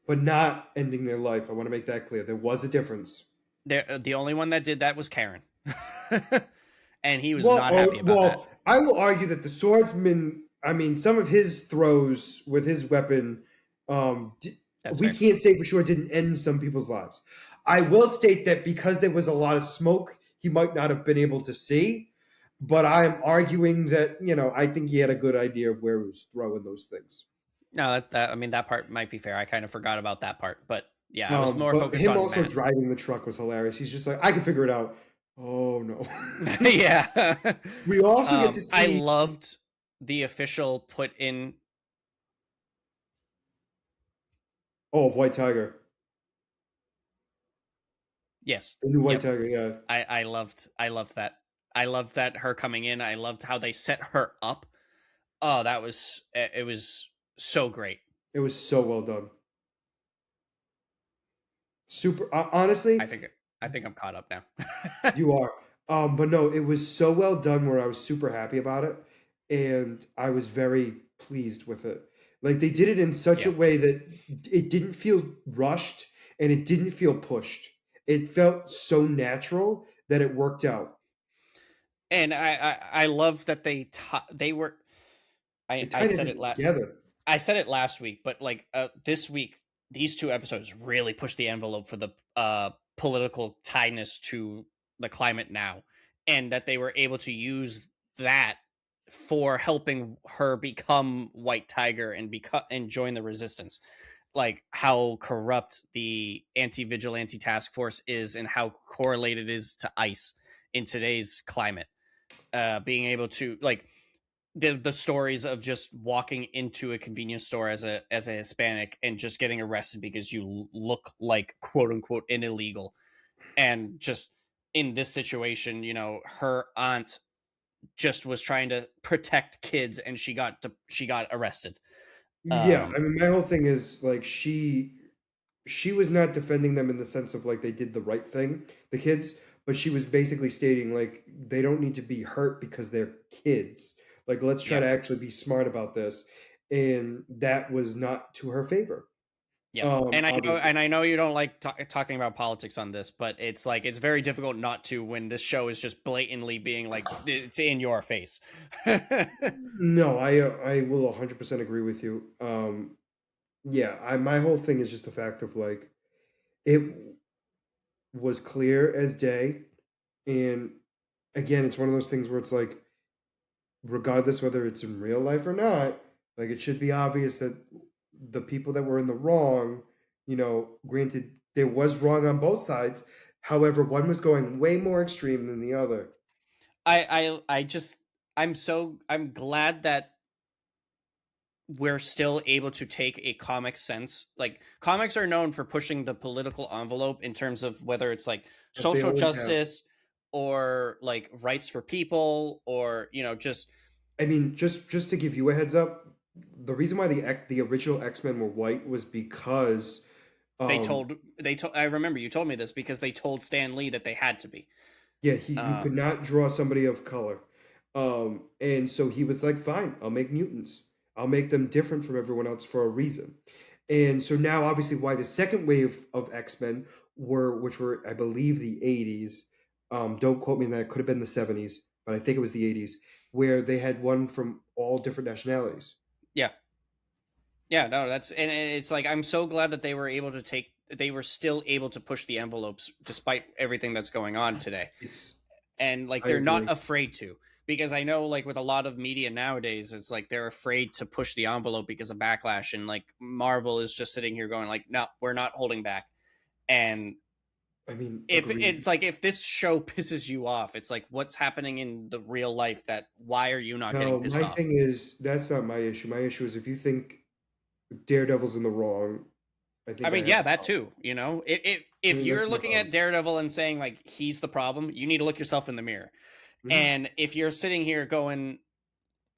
but not ending their life. I want to make that clear. There was a difference. The only one that did that was Karen, and he was not happy about that. Well, I will argue that the swordsman. I mean, some of his throws with his weapon, That's we fair. can't say for sure didn't end some people's lives. I will state that because there was a lot of smoke, he might not have been able to see. But I am arguing that I think he had a good idea of where he was throwing those things. No, that I mean that part might be fair. I kind of forgot about that part, but yeah, I was more But focused him on also Matt. driving the truck was hilarious. He's just like, I can figure it out. Oh no. Yeah. We also get to I see. loved the official put in. Oh, White Tiger. Yes. The new White Yep. Tiger, yeah. I loved that. I loved that her coming in. I loved how they set her up. Oh, that was it was so great. It was so well done. Super. I Honestly, think I think I'm caught up now. you are. But no, it was so well done where I was super happy about it, and I was very pleased with it. Like they did it in such a Yeah. way that it didn't feel rushed and it didn't feel pushed. It felt so natural that it worked out. And I love that they were They I tied said it everything together. I said it last week, but like this week, these two episodes really pushed the envelope for the political tiedness to the climate now, and that they were able to use that for helping her become White Tiger and join the resistance. Like how corrupt the anti-vigilante task force is, and how correlated it is to ICE in today's climate. Being able to like the stories of just walking into a convenience store as a Hispanic and just getting arrested because you look like quote unquote an illegal, and just in this situation, her aunt just was trying to protect kids and she got arrested. Yeah, Um, I mean, my whole thing is like she was not defending them in the sense of like they did the right thing, the kids, but she was basically stating like they don't need to be hurt because they're kids. Like let's try yep, to actually be smart about this, and that was not to her favor. yep. Obviously. And I know you don't like talking about politics on this, but it's like it's very difficult not to when this show is just blatantly being like it's in your face. No, I will 100% agree with you. Yeah, my whole thing is just the fact of like it was clear as day, and again, it's one of those things where it's like regardless whether it's in real life or not, like it should be obvious that the people that were in the wrong, granted there was wrong on both sides. However, one was going way more extreme than the other. I just I'm glad that we're still able to take a comic sense. Like comics are known for pushing the political envelope in terms of whether it's like As they social always have. justice or like rights for people, or just I mean, just to give you a heads up, the reason why the original X-Men were white was because they um told I remember you told me this because they told Stan Lee that they had to be. yeah, you Uh could not draw somebody of color. And so he was like, fine, I'll make mutants. I'll make them different from everyone else for a reason. And so now, obviously, why the second wave of X-Men which were, I believe, the 80s. Don't quote me on that. It could have been the 70s, but I think it was the 80s, where they had one from all different nationalities. yeah. Yeah, no, that's and it's like I'm so glad that they were still able to push the envelopes despite everything that's going on today. It's, And like I they're not agree. afraid to, because I know like with a lot of media nowadays it's like they're afraid to push the envelope because of backlash, and like Marvel is just sitting here going like no, we're not holding back. And I mean, if agreed. it's like if this show pisses you off, it's like what's happening in the real life, that why are you not getting No, pissed my off? thing is that's not my issue. My issue is if you think Daredevil's in the wrong, I I think I mean, have yeah, a that problem. too. I If mean, you're that's my looking at problem. Daredevil and saying like he's the problem, you need to look yourself in the mirror. Mhm. And if you're sitting here going,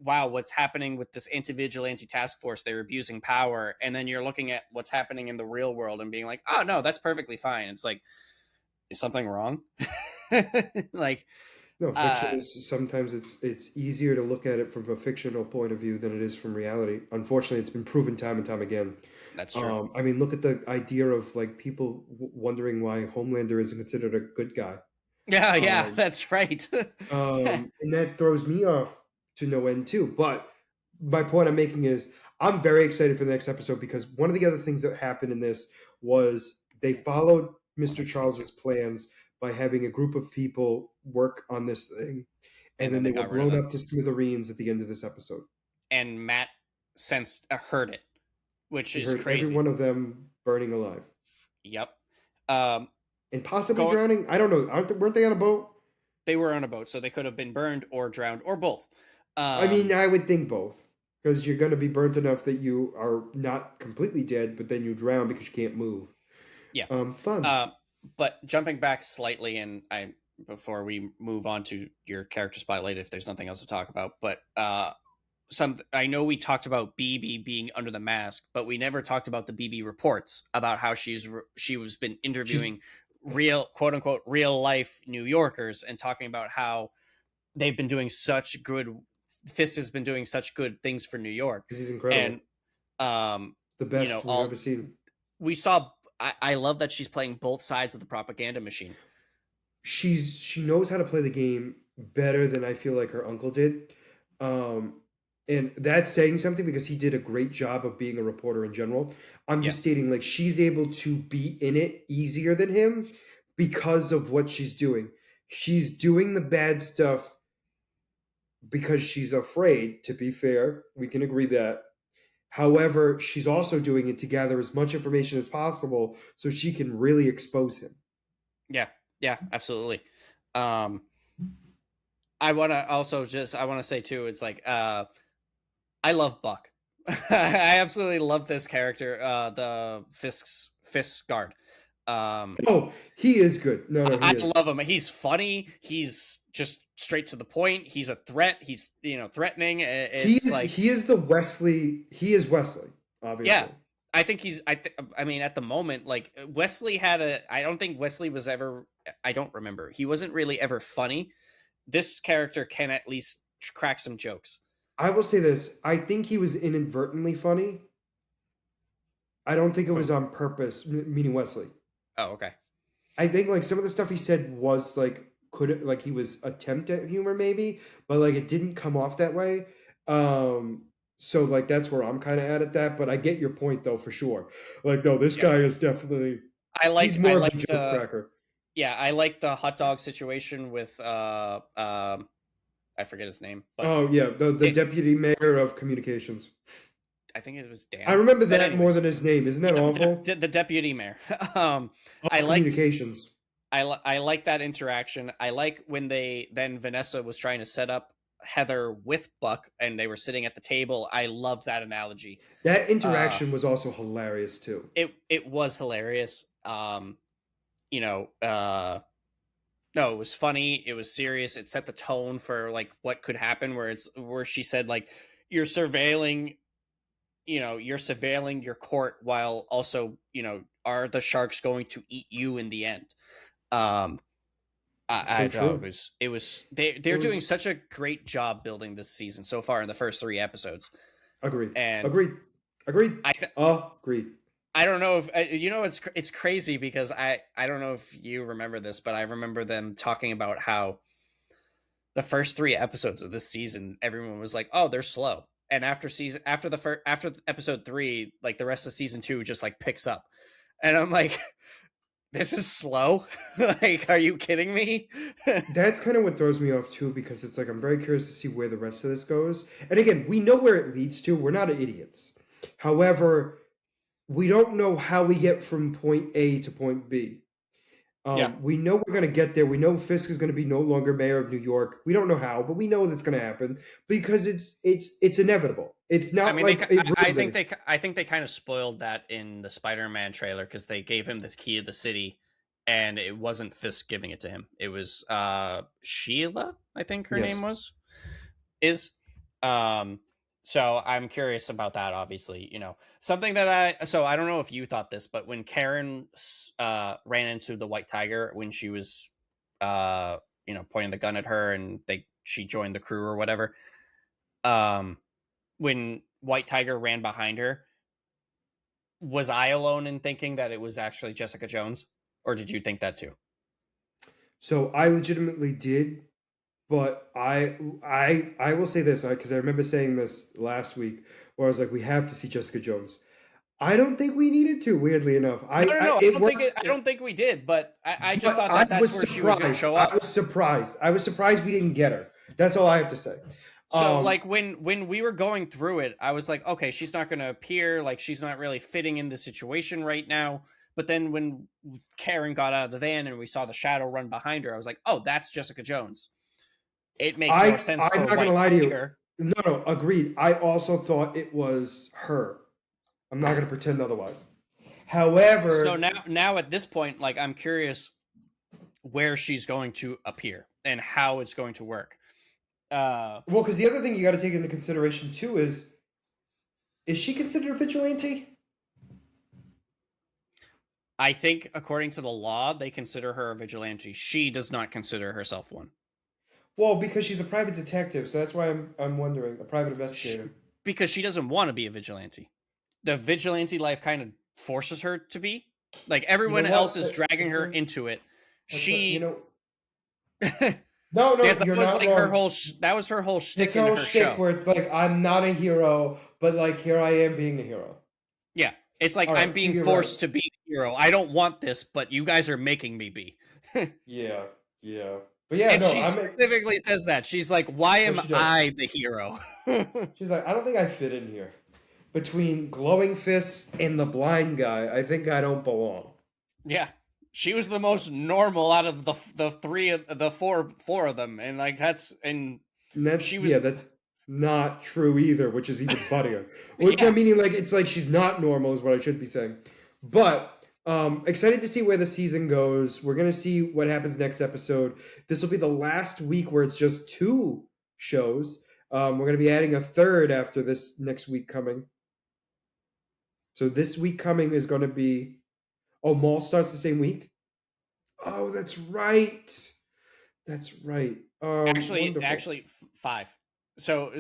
wow, what's happening with this anti-vigilante task force? They're abusing power. And then you're looking at what's happening in the real world and being like, oh no, that's perfectly fine. It's like, is something wrong? Like, No, fiction uh, is sometimes it's easier to look at it from a fictional point of view than it is from reality. Unfortunately, it's been proven time and time again. that's true. I mean, look at the idea of like people wondering why Homelander isn't considered a good guy. Yeah, yeah, Um, that's right. and that throws me off to no end too. But my point I'm making is I'm very excited for the next episode because one of the other things that happened in this was they followed Mr. Charles's plans by having a group of people work on this thing, and And then then they they were got rid of blown them. up to smithereens at the end of this episode. And Matt sensed heard it, which He is heard every crazy. one of them burning alive Yep. Um, and possibly go. drowning. I don't know. Weren't they on a boat? They were on a boat, so they could have been burned or drowned or both. I mean, Um, I would think both. Because you're going to be burnt enough that you are not completely dead, but then you drown because you can't move. yeah. Fun. Uh, but jumping back slightly, and I before we move on to your character spotlight, if there's nothing else to talk about, but some I know we talked about BB being under the mask, but we never talked about the BB reports about how she was been She's interviewing real quote unquote real life New Yorkers and talking about how they've been doing such good. Fisk has been doing such good things for New York, because he's and incredible. um, The best we've ever all seen. we saw. I love that she's playing both sides of the propaganda machine. She knows how to play the game better than I feel like her uncle did. Um, and that's saying something because he did a great job of being a reporter in general. I'm Yeah, just stating like she's able to be in it easier than him because of what she's doing. She's doing the bad stuff because she's afraid, to be fair. We can agree that. However, she's also doing it to gather as much information as possible so she can really expose him. yeah, yeah, absolutely. Um, I want to also just I want to say too, it's like I love Buck. I absolutely love this character, the Fisk's guard. Um, Oh, he is good. No, no, he I is. love him. He's funny. He's just straight to the point. He's a threat. He's threatening. It's like He is the Wesley. He is Wesley, yeah. obviously. I think he's. I mean, at the moment, like Wesley had a. I don't think Wesley was ever. I don't remember. He wasn't really ever funny. This character can at least crack some jokes. I will say this. I think he was inadvertently funny. I don't think it was Oh, on purpose, meaning Wesley. oh okay. I think like some of the stuff he said was like could like he was attempt at humor maybe, but like it didn't come off that way. So like that's where I'm kind of at that, but I get your point though for sure. Like no, this Yeah, guy is definitely he's I more of a like joke the cracker. yeah I like the hot dog situation with I forget his name, but Oh yeah, the Dan, deputy mayor of communications. I think it was I Dan. remember But that more anyways, than his name. Isn't that yeah, awful? the deputy mayor. I Of liked communications. I like that interaction. I like when they then Vanessa was trying to set up Heather with Buck and they were sitting at the table. I loved that analogy. That Uh interaction was also hilarious too. it was hilarious. You know, no, it was funny, it was serious, it set the tone for like what could happen where she said like you're surveilling, you're surveilling your court while also, are the sharks going to eat you in the end? Um I So thought true. it was It they're doing was such a great job building this season so far in the first 3 episodes. agreed. And Agreed. Agreed. I Agreed. I don't know if it's crazy because I don't know if you remember this, but I remember them talking about how the first 3 episodes of this season, everyone was like, "Oh, they're slow," and after episode 3, like the rest of season 2 just like picks up, and I'm like, "This is slow." Like, are you kidding me? That's kind of what throws me off too, because it's like I'm very curious to see where the rest of this goes. And again, we know where it leads to. We're not idiots. However, we don't know how we get from point A to point B. Yeah, We know we're going to get there. We know Fisk is going to be no longer mayor of New York. We don't know how, but we know that's going to happen because it's inevitable. It's I not mean, like it ruins anything. I think they kind of spoiled that in the Spider-Man trailer because they gave him this key of the city, and it wasn't Fisk giving it to him. It was Sheila, I think her name Yes. was is. Um, so I'm curious about that. Obviously, something that I don't know if you thought this, but when Karen ran into the White Tiger when she was pointing the gun at her and she joined the crew or whatever. When White Tiger ran behind her, was I alone in thinking that it was actually Jessica Jones, or did you think that too? So I legitimately did, but I will say this because I remember saying this last week, where I was like, we have to see Jessica Jones. I don't think we needed to. Weirdly enough, No, no, no. it worked. I don't think we did. But I just But thought I that that's was where she was going to surprised. show I up. was surprised. I was surprised we didn't get her. That's all I have to say. So like when we were going through it, I was like, okay, she's not going to appear. Like she's not really fitting in the situation right now. But then when Karen got out of the van and we saw the shadow run behind her, I was like, oh, that's Jessica Jones. It makes more sense I'm for not gonna White lie to you. Tiger. No, no, agreed. I also thought it was her. I'm not gonna pretend otherwise. So However, now at this point, like I'm curious where she's going to appear and how it's going to work. well, because the other thing you got to take into consideration too is she considered a vigilante? I think according to the law, they consider her a vigilante. She does not consider herself one. Well, because she's a private detective, so that's why I'm wondering. A private She, investigator. because she doesn't want to be a vigilante. The vigilante life kind of forces her to be. Like You know everyone else what? is dragging That's her right. into it. That's right. You She know. No, no, Yes, that you're was not like her wrong. whole that was her whole It's shtick her in whole her shtick show. where it's like I'm not a hero, but like here I am being a hero. Yeah. It's like All I'm right, so being you're right. forced to be a hero. I don't want this, but you guys are making me be. Yeah, yeah, but yeah, And no, she I'm. specifically says that. She's like, "Why No, am she does. I the hero?" She's like, I don't think I fit in here. Between glowing fists and the blind guy, I think I don't belong. Yeah. She was the most normal out of the three of the four of them, and like and And she that's was yeah, that's not true either, which is even funnier. Which yeah. I'm meaning like it's like she's not normal is what I should be saying. But excited to see where the season goes. We're gonna see what happens next episode. This will be the last week where it's just two shows. We're gonna be adding a third after this next week coming. So this week coming is gonna be Maul starts the same week. Oh, that's right. That's right. Wonderful. Actually, five. So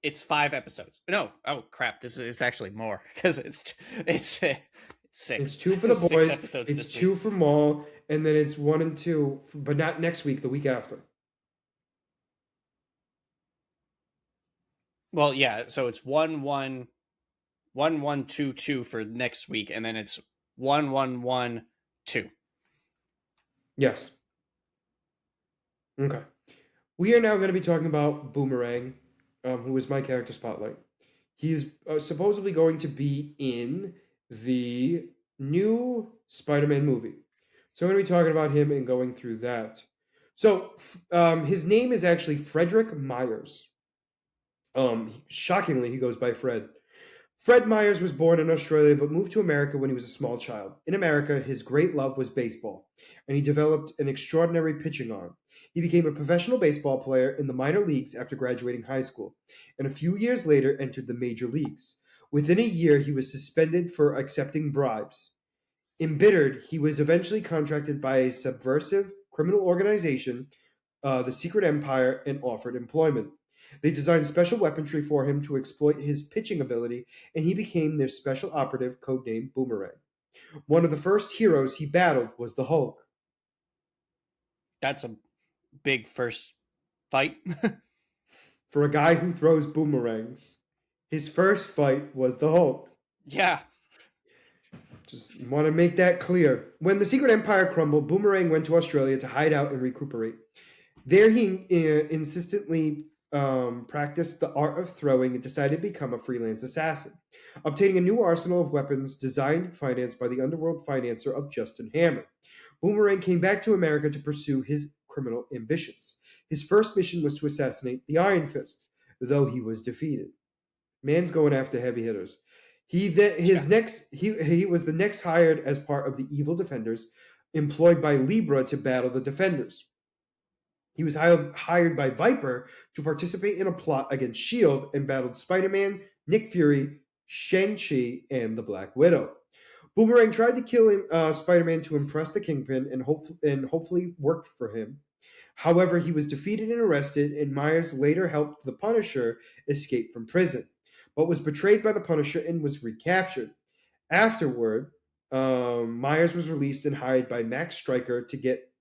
it's 5 episodes. No, oh crap! This is actually more because it's It's six two for the six boys. episodes It's this week. two for Maul, and then it's 1 and 2, but not next week. The week after. Well, yeah. So it's 1-1-1-1-2-2 for next week, and then it's 1-1-1-2. Yes. Okay. We are now going to be talking about Boomerang, who is my character spotlight. He is supposedly going to be in the new Spider-Man movie. So I'm going to be talking about him and going through that. So his name is actually Frederick Myers. Shockingly, he goes by Fred. Fred Myers was born in Australia but moved to America when he was a small child. In America, his great love was baseball, and he developed an extraordinary pitching arm. He became a professional baseball player in the minor leagues after graduating high school, and a few years later entered the major leagues. Within a year, he was suspended for accepting bribes. Embittered, he was eventually contracted by a subversive criminal organization, the Secret Empire, and offered employment. They designed special weaponry for him to exploit his pitching ability, and he became their special operative codenamed Boomerang. One of the first heroes he battled was the Hulk. That's a big first fight. For a guy who throws boomerangs, his first fight was the Hulk. Yeah. Just want to make that clear. When the Secret Empire crumbled, Boomerang went to Australia to hide out and recuperate. There he insistently practiced the art of throwing and decided to become a freelance assassin, obtaining a new arsenal of weapons designed and financed by the underworld financier of Justin Hammer. Boomerang came back to America to pursue his criminal ambitions. His first mission was to assassinate the Iron Fist, though he was defeated. Man's going after heavy hitters. Yeah. He was the next hired as part of the Evil Defenders, employed by Libra to battle the Defenders. He was hired by Viper to participate in a plot against S.H.I.E.L.D. and battled Spider Man, Nick Fury, Shang-Chi, and the Black Widow. Boomerang tried to kill Spider Man to impress the Kingpin and hopefully worked for him. However, he was defeated and arrested, and Myers later helped the Punisher escape from prison, but was betrayed by the Punisher and was recaptured. Afterward, Myers was released and hired by Max Stryker to get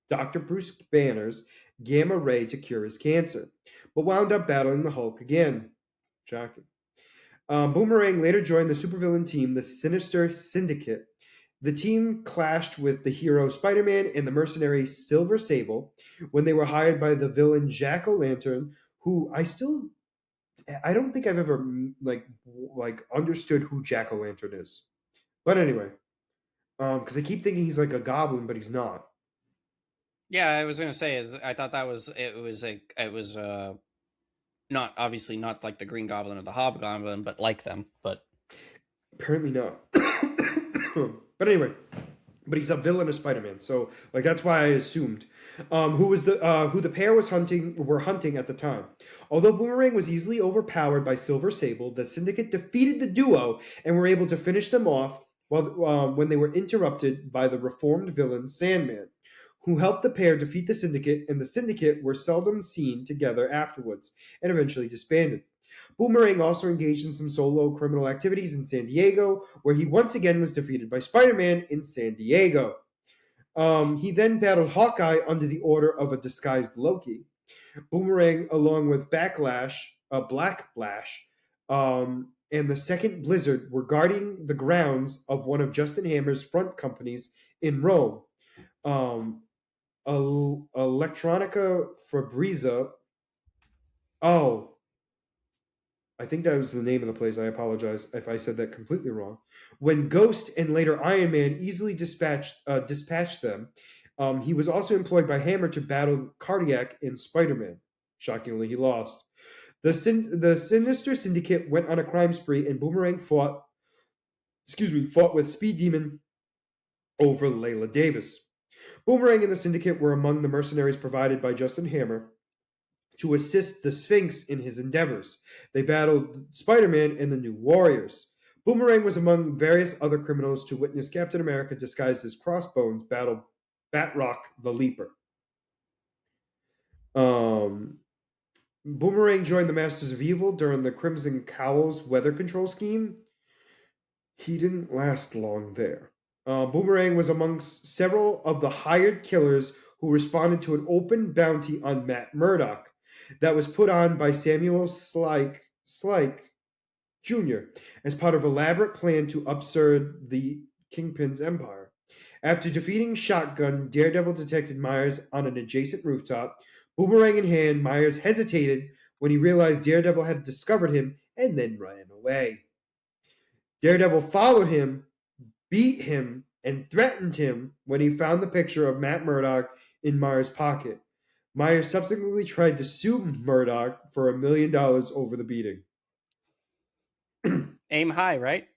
Dr. Bruce Banner's gamma ray to cure his cancer, but wound up battling the Hulk again. Shocking. Boomerang later joined the supervillain team, the Sinister Syndicate. The team clashed with the hero Spider Man and the mercenary Silver Sable when they were hired by the villain Jack O'Lantern, who I don't think I've ever understood who Jack O'Lantern is. But anyway, because I keep thinking he's like a goblin, but he's not. Yeah, I was gonna say is I thought that was not obviously not like the Green Goblin or the Hobgoblin, but like them. But Apparently not. But anyway, but he's a villain of Spider-Man, so like that's why I assumed who the pair were hunting at the time. Although Boomerang was easily overpowered by Silver Sable, the Syndicate defeated the duo and were able to finish them off when they were interrupted by the reformed villain Sandman, who helped the pair defeat the Syndicate, and the Syndicate were seldom seen together afterwards and eventually disbanded. Boomerang also engaged in some solo criminal activities in San Diego, where he once again was defeated by Spider-Man in San Diego. He then battled Hawkeye under the order of a disguised Loki. Boomerang, along with Black Lash, and the second Blizzard were guarding the grounds of one of Justin Hammer's front companies in Rome. Electronica Fabriza. Oh, I think that was the name of the place. I apologize if I said that completely wrong. When Ghost and later Iron Man easily dispatched them, he was also employed by Hammer to battle Cardiac in Spider-Man. Shockingly, he lost. The Sinister Syndicate went on a crime spree, and Boomerang fought with Speed Demon over Layla Davis. Boomerang and the Syndicate were among the mercenaries provided by Justin Hammer to assist the Sphinx in his endeavors. They battled Spider-Man and the New Warriors. Boomerang was among various other criminals to witness Captain America disguised as Crossbones battle Batroc the Leaper. Boomerang joined the Masters of Evil during the Crimson Cowl's weather control scheme. He didn't last long there. Boomerang was amongst several of the hired killers who responded to an open bounty on Matt Murdock that was put on by Samuel Slike Jr. as part of an elaborate plan to upsurge the Kingpin's empire. After defeating Shotgun, Daredevil detected Myers on an adjacent rooftop. Boomerang in hand, Myers hesitated when he realized Daredevil had discovered him and then ran away. Daredevil followed him, beat him, and threatened him when he found the picture of Matt Murdock in Myers' pocket. Myers subsequently tried to sue Murdock for $1 million over the beating. aim high, right?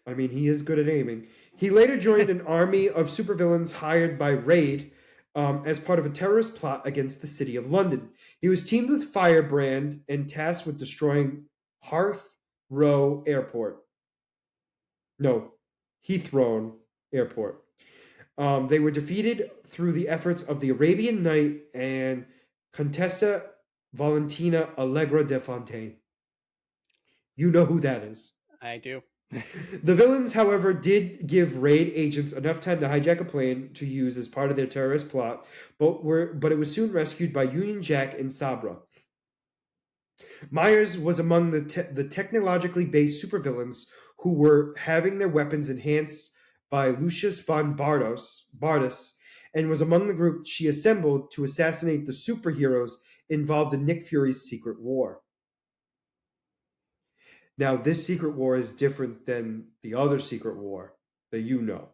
I mean, he is good at aiming. He later joined an army of supervillains hired by Raid as part of a terrorist plot against the city of London. He was teamed with Firebrand and tasked with destroying Heathrow Airport. They were defeated through the efforts of the Arabian Knight and Contessa Valentina Allegra de Fontaine. You know who that is. I do. The villains, however, did give Raid agents enough time to hijack a plane to use as part of their terrorist plot, but it was soon rescued by Union Jack and Sabra. Myers was among the technologically based supervillains who were having their weapons enhanced by Lucius von Bardus, and was among the group she assembled to assassinate the superheroes involved in Nick Fury's secret war. Now, this secret war is different than the other secret war that you know.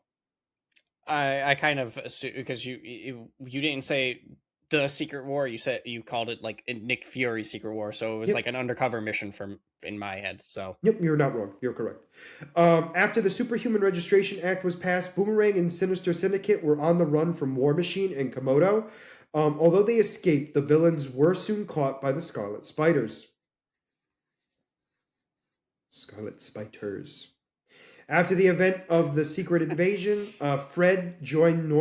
I kind of assume because you didn't say the secret war. You called it like Nick Fury's secret war, so it was like an undercover mission in my head. So yep, you're not wrong. You're correct. After the Superhuman Registration Act was passed, Boomerang and Sinister Syndicate were on the run from War Machine and Komodo. Although they escaped, the villains were soon caught by the Scarlet Spiders. Scarlet Spiders. After the event of the secret invasion, Fred joined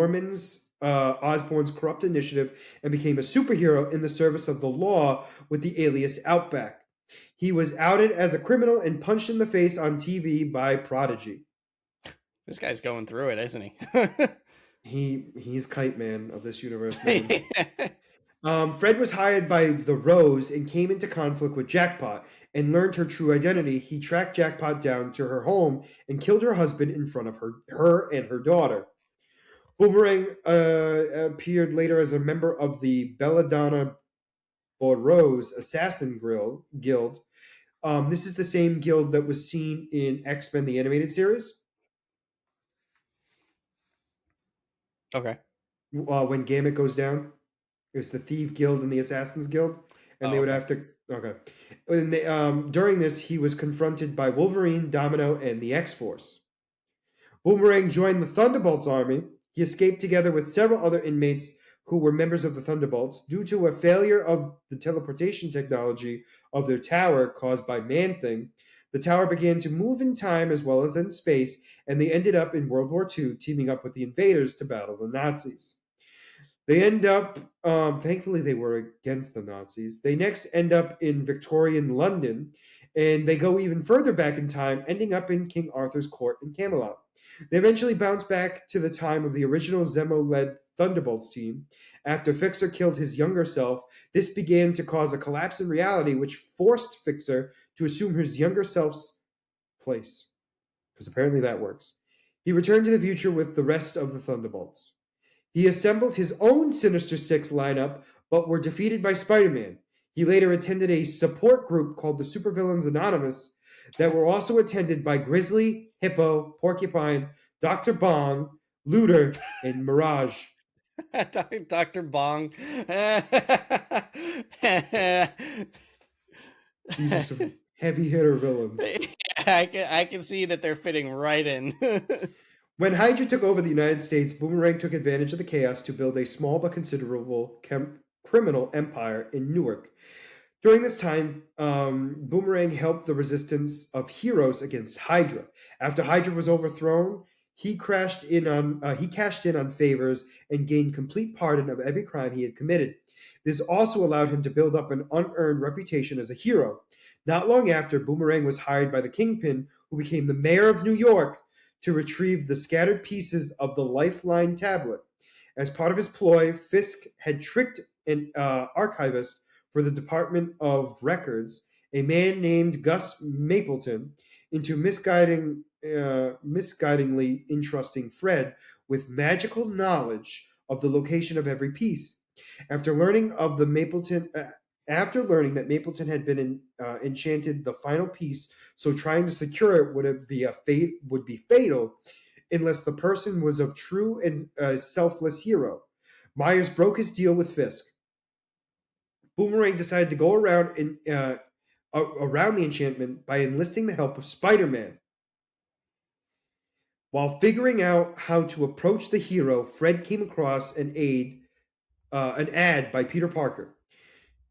Osborn's corrupt initiative and became a superhero in the service of the law with the alias Outback. He was outed as a criminal and punched in the face on TV by Prodigy. This guy's going through it, isn't He's Kite Man of this universe, man. he? Fred was hired by the Rose and came into conflict with Jackpot and learned her true identity. He tracked Jackpot down to her home and killed her husband in front of her and her daughter. Boomerang appeared later as a member of the Belladonna Borrose Assassin Guild. This is the same guild that was seen in X-Men the Animated Series. Okay. When Gambit goes down, it's the Thief Guild and the Assassins Guild, and they would have to. Okay. And during this, he was confronted by Wolverine, Domino, and the X-Force. Boomerang joined the Thunderbolts army. He escaped together with several other inmates who were members of the Thunderbolts. Due to a failure of the teleportation technology of their tower caused by Man-Thing, the tower began to move in time as well as in space, and they ended up in World War II teaming up with the invaders to battle the Nazis. They end up, thankfully, they were against the Nazis. They next end up in Victorian London, and they go even further back in time, ending up in King Arthur's court in Camelot. They eventually bounce back to the time of the original Zemo-led Thunderbolts team. After Fixer killed his younger self, this began to cause a collapse in reality, which forced Fixer to assume his younger self's place. Because apparently that works. He returned to the future with the rest of the Thunderbolts. He assembled his own Sinister Six lineup, but were defeated by Spider-Man. He later attended a support group called the Supervillains Anonymous that were also attended by Grizzly, Hippo, Porcupine, Dr. Bong, Looter, and Mirage. Dr. Bong. These are some heavy hitter villains. I can see that they're fitting right in. When Hydra took over the United States, Boomerang took advantage of the chaos to build a small but considerable criminal empire in Newark. During this time, Boomerang helped the resistance of heroes against Hydra. After Hydra was overthrown, he cashed in on favors and gained complete pardon of every crime he had committed. This also allowed him to build up an unearned reputation as a hero. Not long after, Boomerang was hired by the Kingpin, who became the mayor of New York, to retrieve the scattered pieces of the Lifeline tablet. As part of his ploy, Fisk had tricked an archivist for the Department of Records, a man named Gus Mapleton, into misguidingly entrusting Fred with magical knowledge of the location of every piece. After learning that Mapleton had been enchanted the final piece, so trying to secure it would be fatal unless the person was a true and selfless hero. Myers broke his deal with Fisk. Boomerang decided to go around the enchantment by enlisting the help of Spider-Man. While figuring out how to approach the hero, Fred came across an ad by Peter Parker,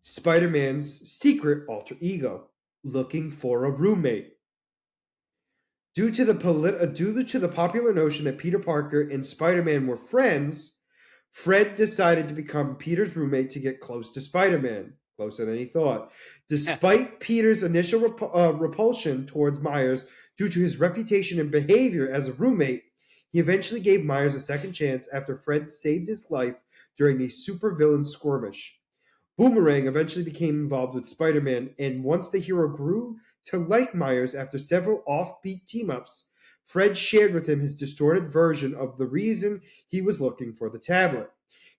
Spider-Man's secret alter ego, looking for a roommate. Due to the popular notion that Peter Parker and Spider-Man were friends, Fred decided to become Peter's roommate to get close to Spider-Man, closer than he thought. Despite Peter's initial repulsion towards Myers due to his reputation and behavior as a roommate, he eventually gave Myers a second chance after Fred saved his life during a supervillain skirmish. Boomerang eventually became involved with Spider-Man, and once the hero grew to like Myers after several offbeat team-ups, Fred shared with him his distorted version of the reason he was looking for the tablet,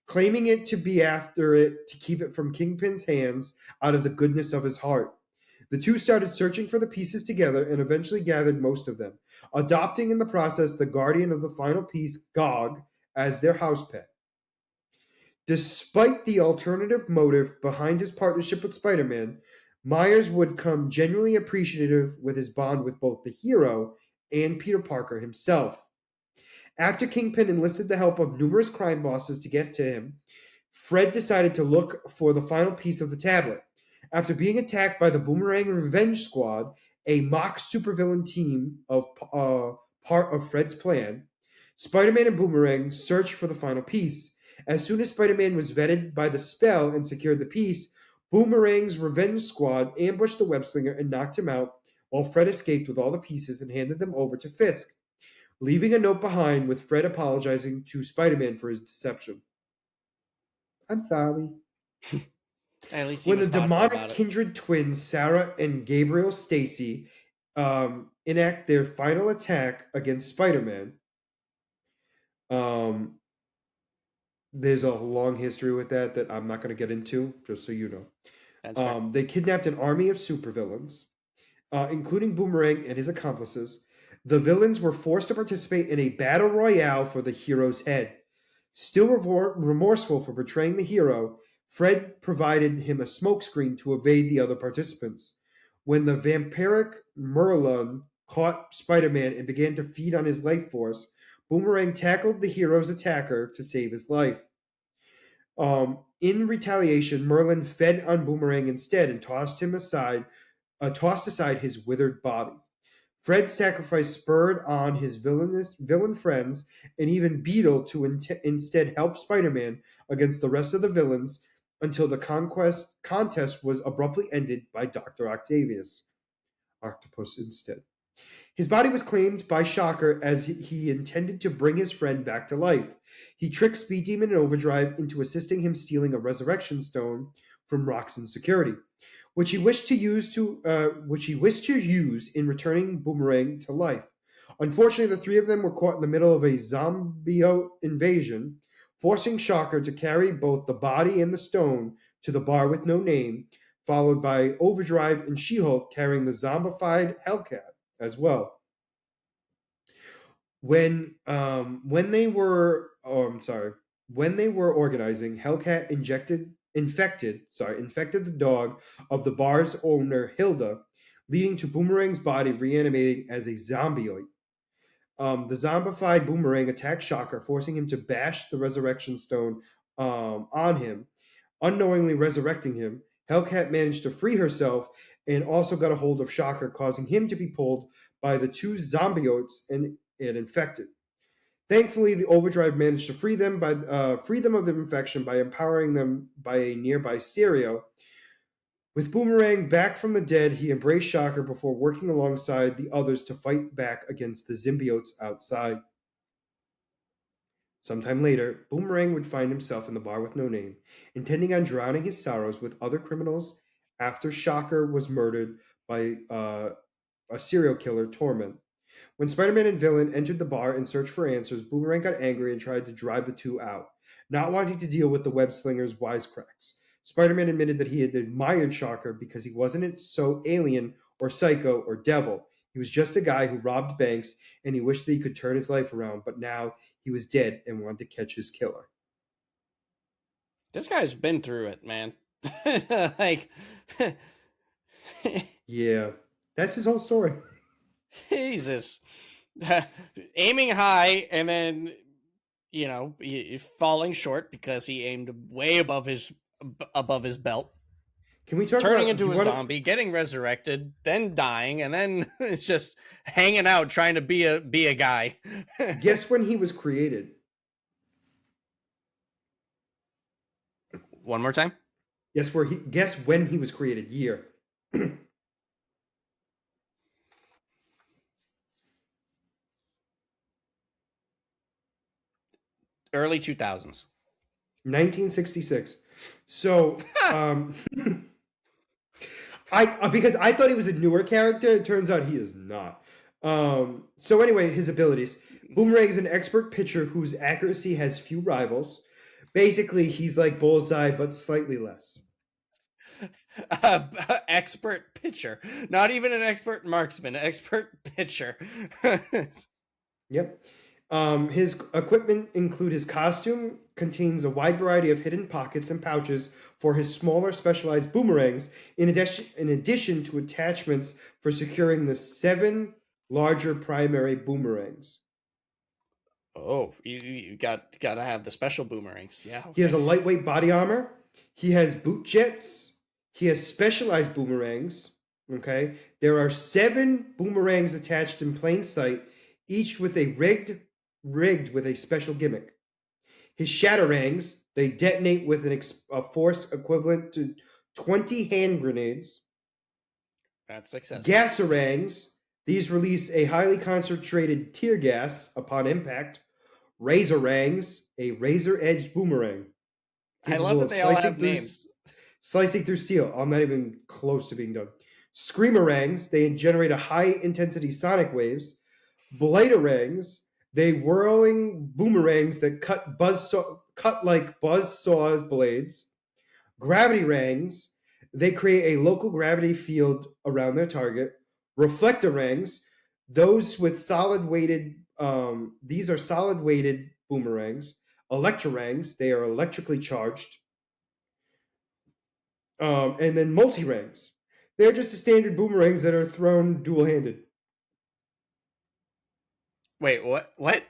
claiming it to be after it to keep it from Kingpin's hands out of the goodness of his heart. The two started searching for the pieces together and eventually gathered most of them, adopting in the process the guardian of the final piece, Gog, as their house pet. Despite the alternative motive behind his partnership with Spider-Man, Myers would come genuinely appreciative with his bond with both the hero and Peter Parker himself. After Kingpin enlisted the help of numerous crime bosses to get to him, Fred decided to look for the final piece of the tablet. After being attacked by the Boomerang Revenge Squad, a mock supervillain team of part of Fred's plan, Spider-Man and Boomerang searched for the final piece. As soon as Spider-Man was vetted by the spell and secured the piece, Boomerang's Revenge Squad ambushed the web-slinger and knocked him out, while Fred escaped with all the pieces and handed them over to Fisk, leaving a note behind with Fred apologizing to Spider-Man for his deception. I'm sorry. At least he When the was thoughtful demonic about it. kindred twins, Sarah and Gabriel Stacy, enact their final attack against Spider-Man, um, there's a long history with that I'm not going to get into, just so you know. That's fair. They kidnapped an army of supervillains, including Boomerang and his accomplices. The villains were forced to participate in a battle royale for the hero's head. Still remorseful for betraying the hero, Fred provided him a smokescreen to evade the other participants. When the vampiric Merlin caught Spider-Man and began to feed on his life force, Boomerang tackled the hero's attacker to save his life. In retaliation, Merlin fed on Boomerang instead and tossed aside his withered body. Fred's sacrifice spurred on his villain friends and even Beetle to instead help Spider-Man against the rest of the villains until the contest was abruptly ended by Dr. Octopus instead. His body was claimed by Shocker as he intended to bring his friend back to life. He tricked Speed Demon and Overdrive into assisting him stealing a resurrection stone from Roxxon's security, which he wished to use in returning Boomerang to life. Unfortunately, the three of them were caught in the middle of a zombie invasion, forcing Shocker to carry both the body and the stone to the bar with no name, followed by Overdrive and She-Hulk carrying the zombified Hellcat as well. When they were organizing, Hellcat infected the dog of the bar's owner Hilda, leading to Boomerang's body reanimating as a zombioid. The zombified Boomerang attacked Shocker, forcing him to bash the resurrection stone on him, unknowingly resurrecting him. Hellcat managed to free herself and also got a hold of Shocker, causing him to be pulled by the two zombioids and infected. Thankfully, the Overdrive managed to free them of their infection by empowering them by a nearby stereo. With Boomerang back from the dead, he embraced Shocker before working alongside the others to fight back against the symbiotes outside. Sometime later, Boomerang would find himself in the bar with no name, intending on drowning his sorrows with other criminals after Shocker was murdered by a serial killer, Torment. When Spider-Man and Villain entered the bar in search for answers, Boomerang got angry and tried to drive the two out, not wanting to deal with the web slinger's wisecracks. Spider-Man admitted that he had admired Shocker because he wasn't so alien or psycho or devil. He was just a guy who robbed banks and he wished that he could turn his life around, but now he was dead and wanted to catch his killer. This guy's been through it, man. Like, yeah, that's his whole story. Jesus. Aiming high and then, falling short because he aimed way above his belt. Can we talk turning about into a zombie, getting resurrected, then dying, and then it's just hanging out trying to be a guy. Guess when he was created? One more time? Guess when he was created? Year. Early 2000s. 1966. So, because I thought he was a newer character, it turns out he is not. So anyway, his abilities. Boomerang is an expert pitcher whose accuracy has few rivals. Basically, he's like Bullseye, but slightly less. Expert pitcher. Not even an expert marksman, expert pitcher. Yep. His equipment include his costume, contains a wide variety of hidden pockets and pouches for his smaller specialized boomerangs, in addition to attachments for securing the 7 larger primary boomerangs. Oh, you gotta have the special boomerangs. Yeah. He has Okay. a lightweight body armor. He has boot jets. He has specialized boomerangs. Okay. There are 7 boomerangs attached in plain sight, each with a rigged with a special gimmick. His Shadowrangs, they detonate with a force equivalent to 20 hand grenades. That's excessive. Gasarangs, these release a highly concentrated tear gas upon impact. Razorangs, a razor-edged boomerang I love capable that of they all have names. slicing through steel. I'm not even close to being done. Screamerangs, they generate a high-intensity sonic waves. Blightarangs, they whirling boomerangs that cut like buzz saw blades. Gravity rangs, they create a local gravity field around their target. Reflector rangs, those with solid weighted, these are solid weighted boomerangs. Electrorangs, they are electrically charged. And then multi rangs, they're just the standard boomerangs that are thrown dual handed. Wait, what? What?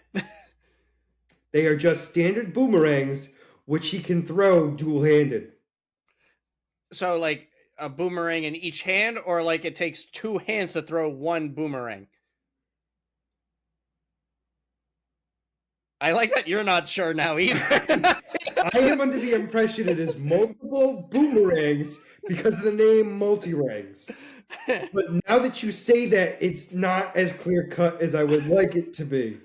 They are just standard boomerangs which he can throw dual handed. So like a boomerang in each hand, or like it takes 2 hands to throw one boomerang? I like that you're not sure now either. I am under the impression it is multiple boomerangs because of the name multi-rangs. But now that you say that, it's not as clear cut as I would like it to be.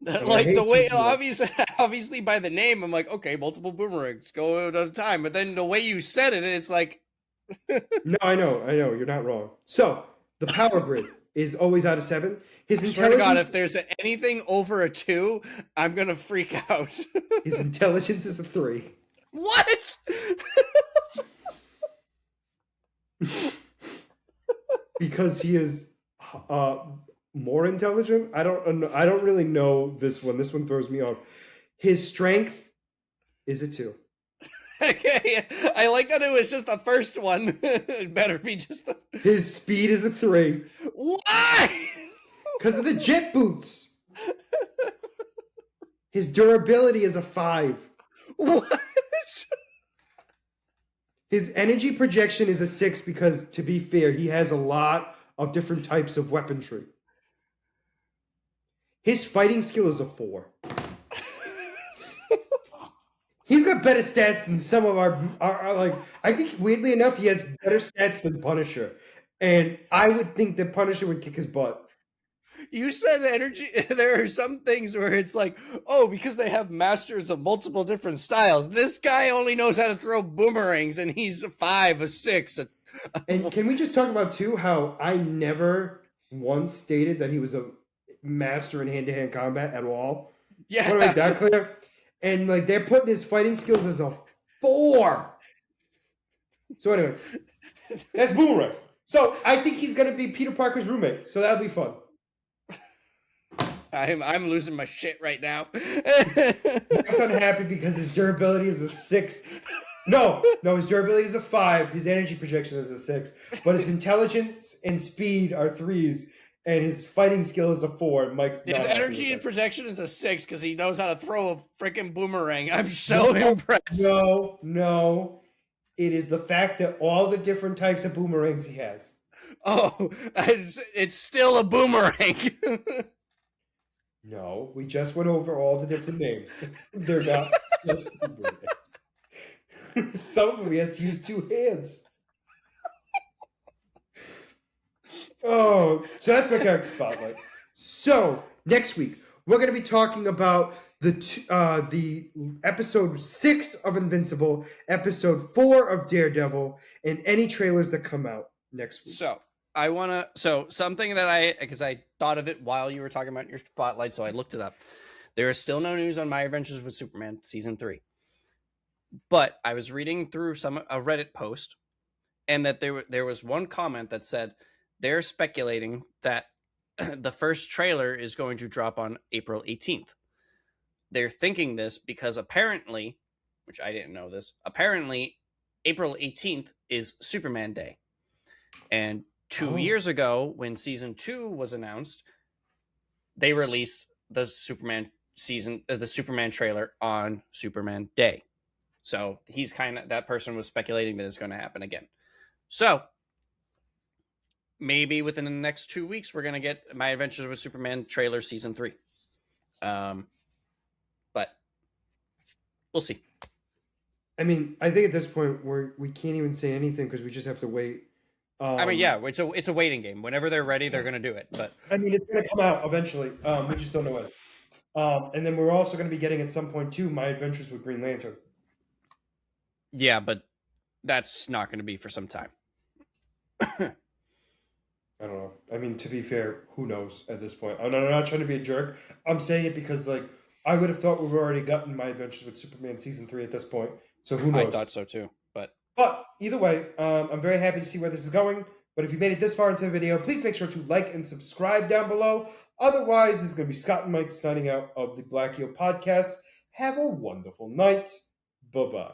Like the way obviously by the name, I'm like, okay, multiple boomerangs go at a time. But then the way you said it, it's like, No, I know, you're not wrong. So the power grid is always out of 7. His I swear to God, intelligence, if there's anything over a 2, I'm gonna freak out. his intelligence is a 3. What? Because he is more intelligent. I don't really know this one. This one throws me off. His strength is a 2. Okay, I like that it was just the first one. It better be just the. His speed is a 3 Why? because of the jet boots. His durability is a 5. What? His energy projection is a 6 because, to be fair, he has a lot of different types of weaponry. His fighting skill is a 4. He's got better stats than some of our like. I think weirdly enough, he has better stats than Punisher, and I would think that Punisher would kick his butt. You said energy. There are some things where it's like, oh, because they have masters of multiple different styles. This guy only knows how to throw boomerangs, and he's a 5, a 6. And can we just talk about too how I never once stated that he was a master in hand-to-hand combat at all? Yeah. I want to make that clear. And like they're putting his fighting skills as a 4. So anyway, that's Boomerang. So I think he's gonna be Peter Parker's roommate. So that'll be fun. I'm losing my shit right now. Mike's unhappy because his durability is a 6. No, his durability is a 5. His energy projection is a 6. But his intelligence and speed are 3s. And his fighting skill is a 4. Mike's not His happy energy with and that. projection is a 6 because he knows how to throw a freaking boomerang. I'm so impressed. No. It is the fact that all the different types of boomerangs he has. Oh, it's still a boomerang. No, we just went over all the different names. They're not just boomerangs. Some of them he has to use 2 hands. Oh, so that's my character spotlight. So next week we're going to be talking about the episode 6 of Invincible, episode 4 of Daredevil, and any trailers that come out next week. So something that because I thought of it while you were talking about your spotlight, so I looked it up. There is still no news on My Adventures with Superman season 3, but I was reading through a Reddit post, and that there was one comment that said they're speculating that the first trailer is going to drop on April 18th. They're thinking this because apparently, which I didn't know this, apparently April 18th is Superman Day. And 2 years ago, when season 2 was announced, they released the Superman the Superman trailer on Superman Day. So he's that person was speculating that it's going to happen again. So maybe within the next 2 weeks, we're going to get My Adventures with Superman trailer season 3. But we'll see. I mean, I think at this point we can't even say anything because we just have to wait. I mean, yeah, it's a waiting game. Whenever they're ready, they're going to do it. But I mean, it's going to come out eventually. We just don't know when. And then we're also going to be getting at some point too My Adventures with Green Lantern. Yeah, but that's not going to be for some time. I don't know. I mean, to be fair, who knows at this point? I'm not trying to be a jerk. I'm saying it because, like, I would have thought we've already gotten My Adventures with Superman season 3 at this point. So who knows? I thought so too, but either way, I'm very happy to see where this is going. But if you made it this far into the video, please make sure to like and subscribe down below. Otherwise, this is going to be Scott and Mike signing out of the Black Eel Podcast. Have a wonderful night. Bye-bye.